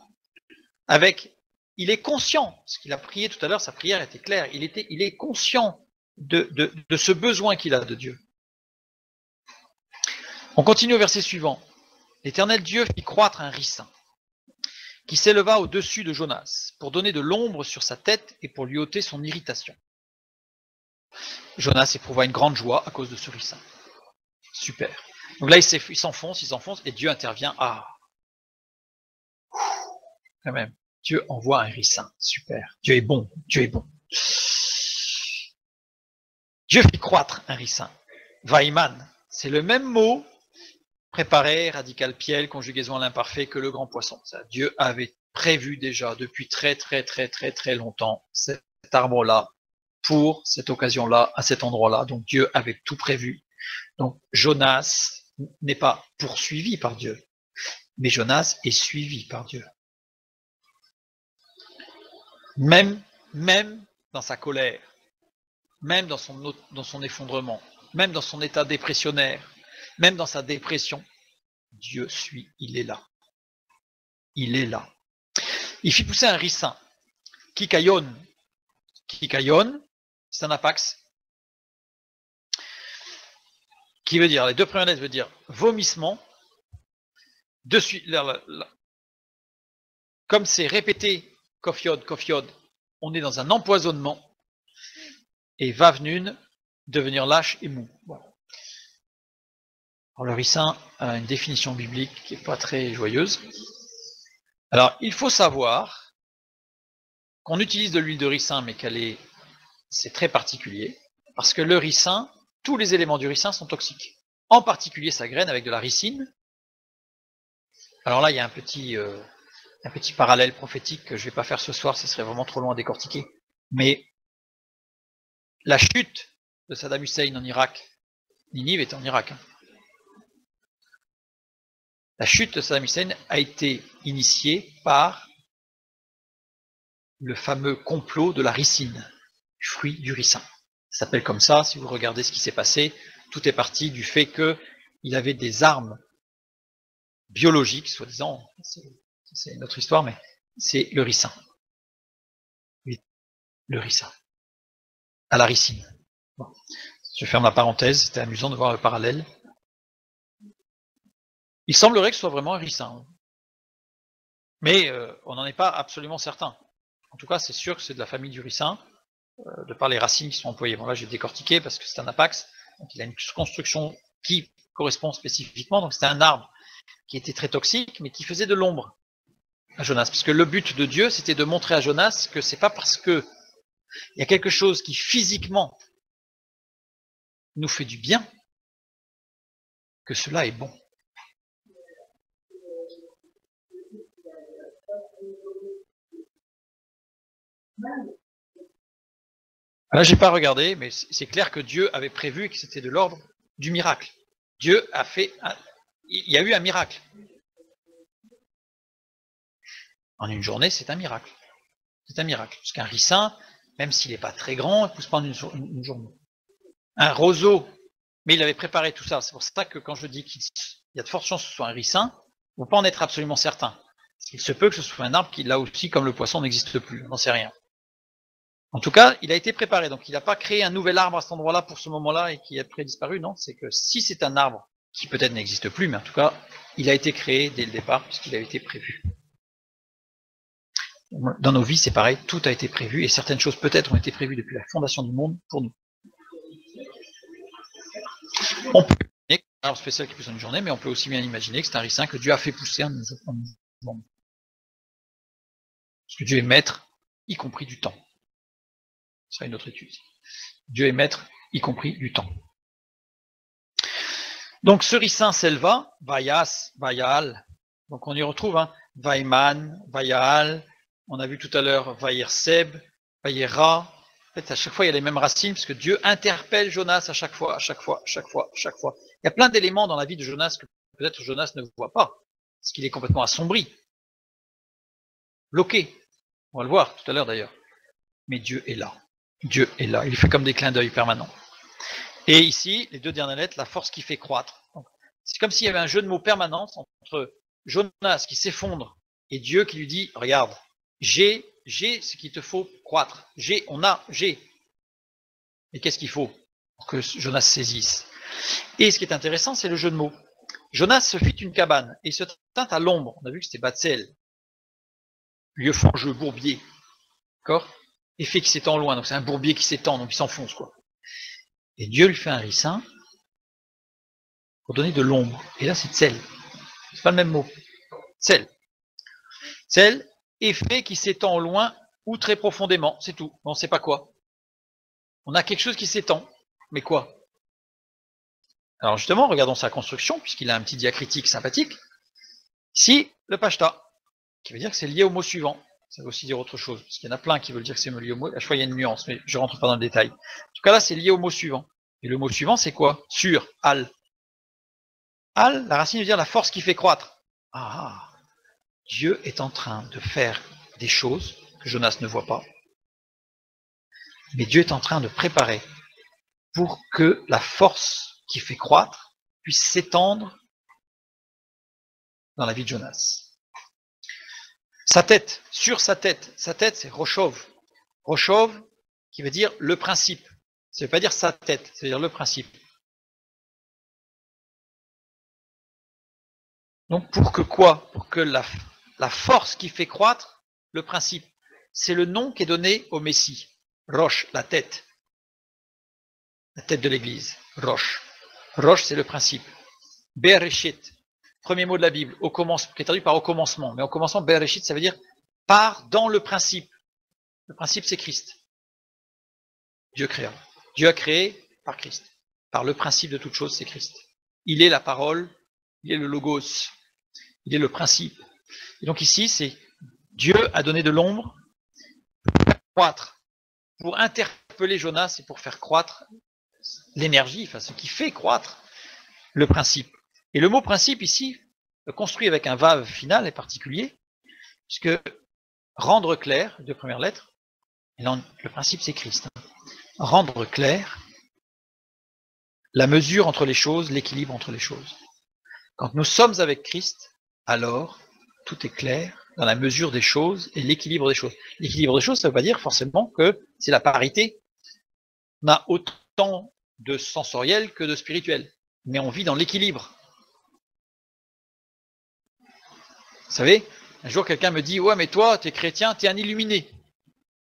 il est conscient, parce qu'il a prié tout à l'heure, sa prière était claire, il est conscient de ce besoin qu'il a de Dieu. On continue au verset suivant. L'Éternel Dieu fit croître un ricin, qui s'éleva au-dessus de Jonas, pour donner de l'ombre sur sa tête et pour lui ôter son irritation. Jonas éprouva une grande joie à cause de ce ricin. Super. Donc là, il s'enfonce, et Dieu intervient. Ah, quand même. Dieu envoie un ricin. Super. Dieu est bon. Dieu fit croître un ricin. Vaiman, c'est le même mot, préparé, radical piel, conjugaison à l'imparfait, que le grand poisson. Ça, Dieu avait prévu déjà depuis très longtemps cet arbre-là, pour cette occasion-là, à cet endroit-là. Donc Dieu avait tout prévu. Donc Jonas n'est pas poursuivi par Dieu, mais Jonas est suivi par Dieu. Même dans sa colère, même dans son effondrement, même dans son état dépressionnaire, même dans sa dépression, Dieu suit, il est là. Il est là. Il fit pousser un ricin. Kikayon, c'est un apax. Qui veut dire, les 2 premières lettres veut dire vomissement. Comme c'est répété, kofiod, on est dans un empoisonnement. Et vavnun, devenir lâche et mou. Voilà. Alors le ricin a une définition biblique qui n'est pas très joyeuse. Alors il faut savoir qu'on utilise de l'huile de ricin, mais c'est très particulier, parce que le ricin, tous les éléments du ricin sont toxiques. En particulier sa graine avec de la ricine. Alors là, il y a un petit parallèle prophétique que je ne vais pas faire ce soir, ce serait vraiment trop long à décortiquer. Mais la chute de Saddam Hussein en Irak, Ninive est en Irak. La chute de Saddam Hussein a été initiée par le fameux complot de la ricine, du fruit du ricin. Ça s'appelle comme ça, si vous regardez ce qui s'est passé, tout est parti du fait qu'il avait des armes biologiques, soi-disant, c'est une autre histoire, mais c'est le ricin. Le ricin. À la ricine. Bon. Je ferme la parenthèse, c'était amusant de voir le parallèle. Il semblerait que ce soit vraiment un ricin. Mais on n'en est pas absolument certain. En tout cas, c'est sûr que c'est de la famille du ricin, de par les racines qui sont employées. Bon là, j'ai décortiqué parce que c'est un apax, donc il a une construction qui correspond spécifiquement. Donc c'était un arbre qui était très toxique, mais qui faisait de l'ombre à Jonas. Parce que le but de Dieu, c'était de montrer à Jonas que c'est pas parce que il y a quelque chose qui physiquement nous fait du bien que cela est bon. Là, j'ai pas regardé, mais c'est clair que Dieu avait prévu que c'était de l'ordre du miracle. Dieu a fait, il y a eu un miracle. En une journée, c'est un miracle. C'est un miracle. Parce qu'un ricin, même s'il n'est pas très grand, il ne pousse pas en une journée. Un roseau, mais il avait préparé tout ça. C'est pour ça que quand je dis qu'il y a de fortes chances que ce soit un ricin, on ne peut pas en être absolument certain. Il se peut que ce soit un arbre qui, là aussi, comme le poisson, n'existe plus. On n'en sait rien. En tout cas, il a été préparé. Donc, il n'a pas créé un nouvel arbre à cet endroit-là pour ce moment-là et qui a après disparu. Non, c'est que si c'est un arbre qui peut-être n'existe plus, mais en tout cas, il a été créé dès le départ puisqu'il a été prévu. Dans nos vies, c'est pareil, tout a été prévu et certaines choses peut-être ont été prévues depuis la fondation du monde pour nous. On peut imaginer un arbre spécial qui pousse en une journée, mais on peut aussi bien imaginer que c'est un ricin que Dieu a fait pousser en une journée. Parce que Dieu est maître, y compris du temps. C'est une autre étude. Dieu est maître, y compris du temps. Donc ce ricin s'éleva, Vayas, Vayal. Donc on y retrouve Vayman, Vayal. On a vu tout à l'heure Vayerseb, Vayera. En fait, à chaque fois, il y a les mêmes racines, parce que Dieu interpelle Jonas à chaque fois. Il y a plein d'éléments dans la vie de Jonas que peut-être Jonas ne voit pas, parce qu'il est complètement assombri, bloqué. On va le voir tout à l'heure d'ailleurs. Mais Dieu est là. Dieu est là. Il fait comme des clins d'œil permanents. Et ici, les deux dernières lettres, la force qui fait croître. C'est comme s'il y avait un jeu de mots permanent entre Jonas qui s'effondre et Dieu qui lui dit, regarde, j'ai ce qu'il te faut croître. J'ai. Mais qu'est-ce qu'il faut pour que Jonas saisisse? Et ce qui est intéressant, c'est le jeu de mots. Jonas se fit une cabane et se tint à l'ombre. On a vu que c'était Batzel, lieu fangeux, bourbier. D'accord? Effet qui s'étend loin, donc c'est un bourbier qui s'étend, donc il s'enfonce, quoi. Et Dieu lui fait un ricin pour donner de l'ombre. Et là, c'est Tsel. C'est pas le même mot. Tsel. Tsel, effet qui s'étend au loin ou très profondément, c'est tout. On ne sait pas quoi. On a quelque chose qui s'étend, mais quoi? Alors justement, regardons sa construction, puisqu'il a un petit diacritique sympathique. Ici, le pashta, qui veut dire que c'est lié au mot suivant. Ça veut aussi dire autre chose, parce qu'il y en a plein qui veulent dire que c'est lié au mot. À chaque fois, il y a une nuance, mais je ne rentre pas dans le détail. En tout cas, là, c'est lié au mot suivant. Et le mot suivant, c'est quoi? Sur, al. Al, la racine veut dire la force qui fait croître. Ah, Dieu est en train de faire des choses que Jonas ne voit pas. Mais Dieu est en train de préparer pour que la force qui fait croître puisse s'étendre dans la vie de Jonas. Sa tête, sur sa tête c'est Roshov. Roshov qui veut dire le principe. Ça ne veut pas dire sa tête, ça veut dire le principe. Donc pour que quoi? Pour que la force qui fait croître le principe. C'est le nom qui est donné au Messie. Rosh, la tête. La tête de l'Église. Rosh. Rosh, c'est le principe. Bereshit, premier mot de la Bible, qui est traduit par au commencement. Mais au commencement, Bereshit, ça veut dire part dans le principe. Le principe, c'est Christ. Dieu créa. Dieu a créé par Christ. Par le principe de toute chose, c'est Christ. Il est la parole, il est le logos, il est le principe. Et donc ici, c'est Dieu a donné de l'ombre pour faire croître, pour interpeller Jonas et pour faire croître l'énergie, enfin ce qui fait croître le principe. Et le mot principe ici, construit avec un vav final est particulier, puisque rendre clair, deux premières lettres, et là, le principe c'est Christ. Rendre clair la mesure entre les choses, l'équilibre entre les choses. Quand nous sommes avec Christ, alors tout est clair dans la mesure des choses et l'équilibre des choses. L'équilibre des choses, ça ne veut pas dire forcément que c'est la parité. On a autant de sensoriel que de spirituel. Mais on vit dans l'équilibre. Vous savez, un jour quelqu'un me dit « Ouais, mais toi, t'es chrétien, t'es un illuminé. »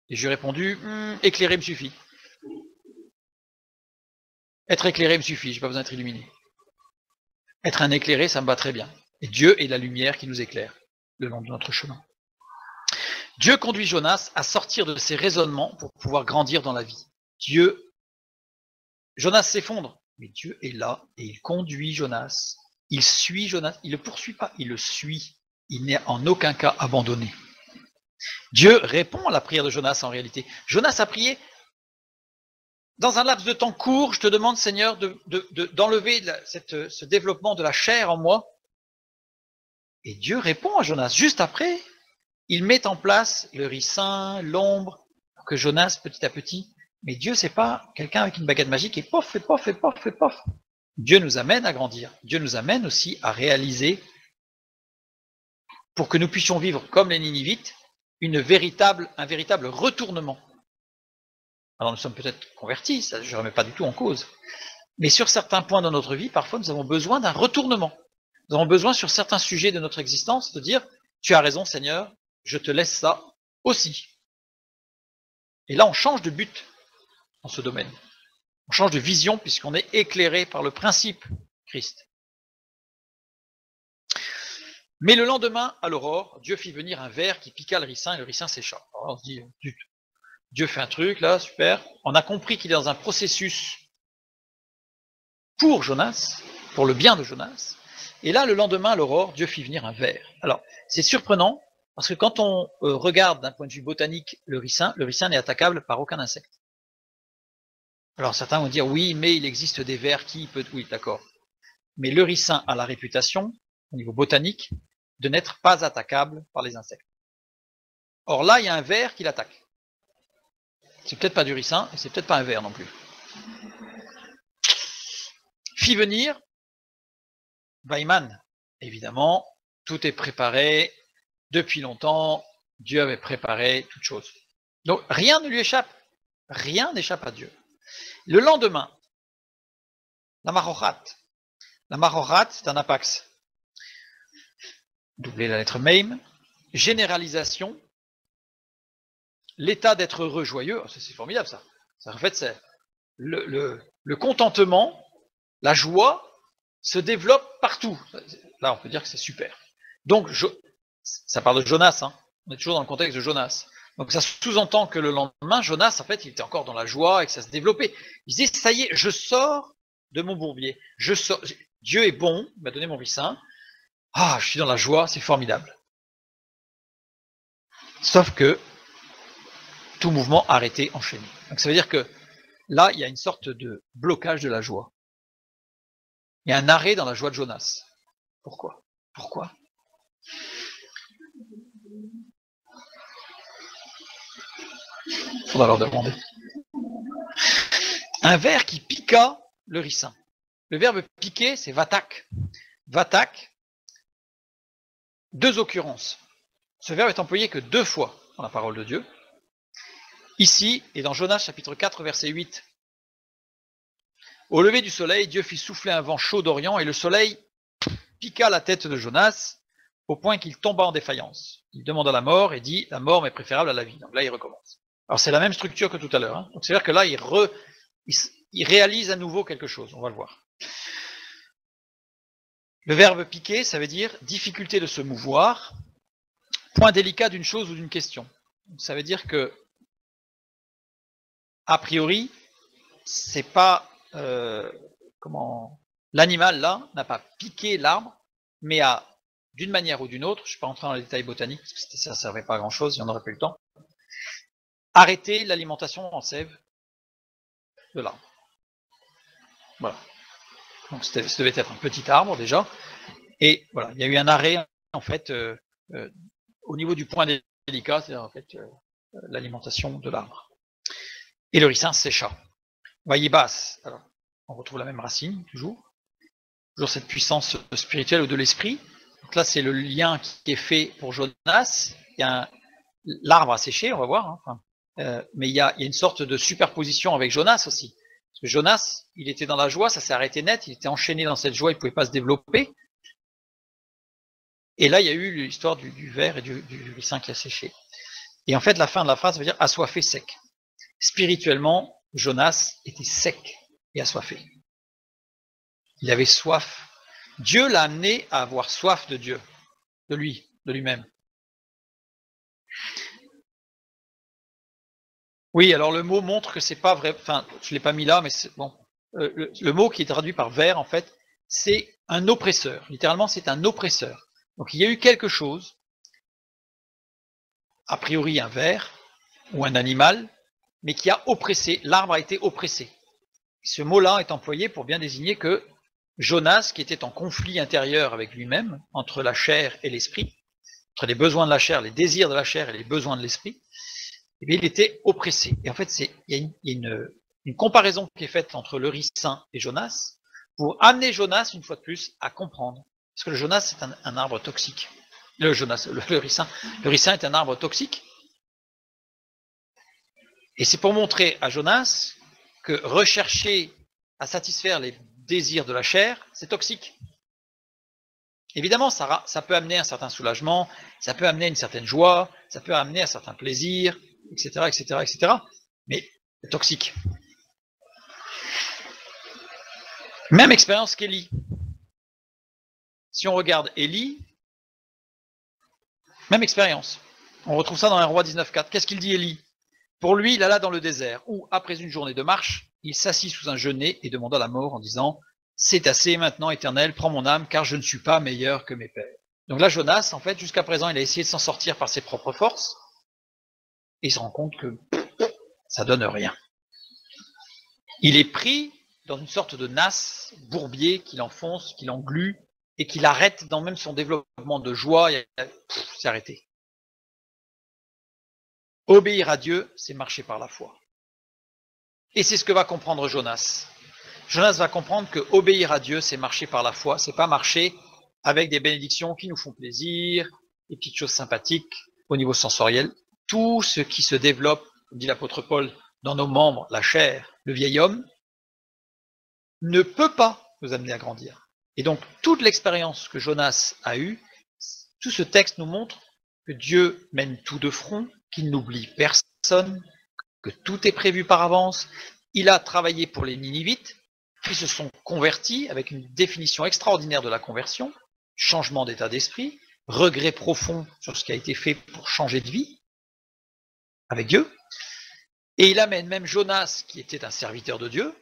Et je lui ai répondu « Éclairé me suffit. Être éclairé me suffit, j'ai pas besoin d'être illuminé. Être un éclairé, ça me va très bien. Et Dieu est la lumière qui nous éclaire le long de notre chemin. » Dieu conduit Jonas à sortir de ses raisonnements pour pouvoir grandir dans la vie. Jonas s'effondre, mais Dieu est là et il conduit Jonas. Il suit Jonas, il ne le poursuit pas, il le suit. Il n'est en aucun cas abandonné. Dieu répond à la prière de Jonas en réalité. Jonas a prié dans un laps de temps court, je te demande Seigneur d'enlever ce développement de la chair en moi. Et Dieu répond à Jonas. Juste après, il met en place le ricin, l'ombre, pour que Jonas, petit à petit, mais Dieu, c'est pas quelqu'un avec une baguette magique et pof, et pof, et pof, et pof. Dieu nous amène à grandir. Dieu nous amène aussi à réaliser, pour que nous puissions vivre comme les Ninivites, un véritable retournement. Alors nous sommes peut-être convertis, ça je ne remets pas du tout en cause. Mais sur certains points de notre vie, parfois nous avons besoin d'un retournement. Nous avons besoin sur certains sujets de notre existence de dire « Tu as raison Seigneur, je te laisse ça aussi. » Et là on change de but dans ce domaine. On change de vision puisqu'on est éclairé par le principe Christ. Mais le lendemain, à l'aurore, Dieu fit venir un ver qui piqua le ricin et le ricin sécha. Alors on se dit, Dieu fait un truc là, super. On a compris qu'il est dans un processus pour Jonas, pour le bien de Jonas. Et là, le lendemain, à l'aurore, Dieu fit venir un ver. Alors, c'est surprenant, parce que quand on regarde d'un point de vue botanique le ricin n'est attaquable par aucun insecte. Alors certains vont dire, oui, mais il existe des vers qui peut... Oui, d'accord. Mais le ricin a la réputation, au niveau botanique, de n'être pas attaquable par les insectes. Or là, il y a un ver qui l'attaque. C'est peut-être pas du ricin, et c'est peut-être pas un ver non plus. Fit venir Vaïman. Évidemment, tout est préparé. Depuis longtemps, Dieu avait préparé toute chose. Donc, rien ne lui échappe. Rien n'échappe à Dieu. Le lendemain, la Mahorat. La Mahorat, c'est un apax. Doublez la lettre Meim. Généralisation. L'état d'être heureux, joyeux, c'est formidable ça. En fait, c'est le contentement, la joie se développe partout. Là, on peut dire que c'est super. Donc, ça parle de Jonas, hein. On est toujours dans le contexte de Jonas. Donc, ça sous-entend que le lendemain, Jonas, en fait, il était encore dans la joie et que ça se développait. Il se dit, ça y est, je sors de mon bourbier. Je sors. Dieu est bon, il m'a donné mon ricin. Ah, je suis dans la joie, c'est formidable. Sauf que tout mouvement arrêté, enchaîné. Donc ça veut dire que là, il y a une sorte de blocage de la joie. Il y a un arrêt dans la joie de Jonas. Pourquoi? Il faudra leur demander. Un ver qui piqua le ricin. Le verbe piquer, c'est vatak. Vatak, 2 occurrences. Ce verbe est employé que 2 fois dans la parole de Dieu. Ici, et dans Jonas chapitre 4, verset 8. Au lever du soleil, Dieu fit souffler un vent chaud d'Orient et le soleil piqua la tête de Jonas au point qu'il tomba en défaillance. Il demanda la mort et dit « La mort m'est préférable à la vie ». Donc là, il recommence. Alors c'est la même structure que tout à l'heure. Hein. Donc c'est-à-dire que là, il réalise à nouveau quelque chose. On va le voir. Le verbe piquer, ça veut dire difficulté de se mouvoir, point délicat d'une chose ou d'une question. Ça veut dire que a priori, c'est pas l'animal là n'a pas piqué l'arbre, mais a d'une manière ou d'une autre, je ne vais pas rentrer dans les détails botaniques parce que ça ne servait pas à grand chose, il n'y en aurait pas eu le temps, arrêter l'alimentation en sève de l'arbre. Voilà. Donc ça devait être un petit arbre déjà, et voilà, il y a eu un arrêt en fait au niveau du point délicat, c'est-à-dire en fait l'alimentation de l'arbre. Et le ricin sécha. Vaïbas, alors on retrouve la même racine, toujours cette puissance spirituelle ou de l'esprit. Donc là, c'est le lien qui est fait pour Jonas. L'arbre a séché, on va voir, hein, mais il y a une sorte de superposition avec Jonas aussi. Parce que Jonas, il était dans la joie, ça s'est arrêté net, il était enchaîné dans cette joie, il ne pouvait pas se développer. Et là, il y a eu l'histoire du verre et du ricin qui a séché. Et en fait, la fin de la phrase veut dire assoiffé, sec. Spirituellement, Jonas était sec et assoiffé. Il avait soif. Dieu l'a amené à avoir soif de Dieu, de lui-même. Oui, alors le mot montre que c'est pas vrai. Enfin, je l'ai pas mis là, mais c'est bon. Le mot qui est traduit par ver, en fait, c'est un oppresseur. Littéralement, c'est un oppresseur. Donc il y a eu quelque chose, a priori un ver ou un animal, mais qui a oppressé. L'arbre a été oppressé. Ce mot-là est employé pour bien désigner que Jonas, qui était en conflit intérieur avec lui-même, entre la chair et l'esprit, entre les besoins de la chair, les désirs de la chair et les besoins de l'esprit, eh bien, il était oppressé. Et en fait, il y a une comparaison qui est faite entre le ricin et Jonas pour amener Jonas, une fois de plus, à comprendre. Parce que le Jonas, c'est un arbre toxique. Le ricin est un arbre toxique. Et c'est pour montrer à Jonas que rechercher à satisfaire les désirs de la chair, c'est toxique. Évidemment, ça peut amener un certain soulagement, ça peut amener une certaine joie, ça peut amener un certain plaisir, etc., etc., etc. Mais c'est toxique. Même expérience qu'Élie. Si on regarde Élie, même expérience. On retrouve ça dans 1 Roi 19,4. Qu'est-ce qu'il dit Élie? Pour lui, il alla dans le désert, où, après une journée de marche, il s'assit sous un genêt et demanda la mort en disant « C'est assez maintenant, Éternel, prends mon âme, car je ne suis pas meilleur que mes pères. » Donc là, Jonas, en fait, jusqu'à présent, il a essayé de s'en sortir par ses propres forces, et il se rend compte que ça donne rien. Il est pris dans une sorte de nasse, bourbier, qui l'enfonce, qui l'englue, et qui l'arrête dans même son développement de joie, c'est arrêté. Obéir à Dieu, c'est marcher par la foi. Et c'est ce que va comprendre Jonas. Jonas va comprendre que obéir à Dieu, c'est marcher par la foi, c'est pas marcher avec des bénédictions qui nous font plaisir, des petites choses sympathiques au niveau sensoriel. Tout ce qui se développe, comme dit l'apôtre Paul, dans nos membres, la chair, le vieil homme, ne peut pas nous amener à grandir. Et donc, toute l'expérience que Jonas a eue, tout ce texte nous montre que Dieu mène tout de front, qu'il n'oublie personne, que tout est prévu par avance. Il a travaillé pour les Ninivites, qui se sont convertis avec une définition extraordinaire de la conversion, changement d'état d'esprit, regret profond sur ce qui a été fait pour changer de vie avec Dieu. Et il amène même Jonas, qui était un serviteur de Dieu,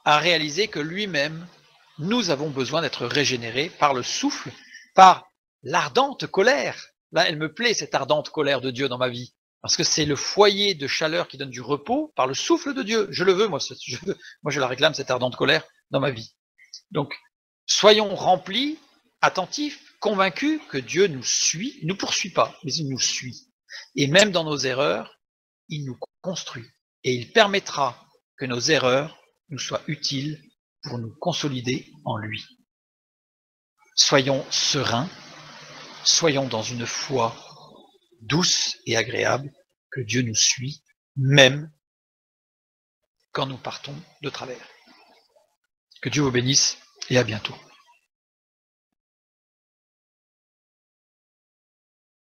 à réaliser que lui-même, nous avons besoin d'être régénérés par le souffle, par l'ardente colère. Là, elle me plaît, cette ardente colère de Dieu dans ma vie, parce que c'est le foyer de chaleur qui donne du repos par le souffle de Dieu. Je le veux, moi je la réclame, cette ardente colère dans ma vie. Donc, soyons remplis, attentifs, convaincus que Dieu nous suit, il ne nous poursuit pas, mais il nous suit. Et même dans nos erreurs, il nous construit. Et il permettra que nos erreurs nous soient utiles pour nous consolider en lui. Soyons sereins, soyons dans une foi douce et agréable, que Dieu nous suit, même quand nous partons de travers. Que Dieu vous bénisse et à bientôt.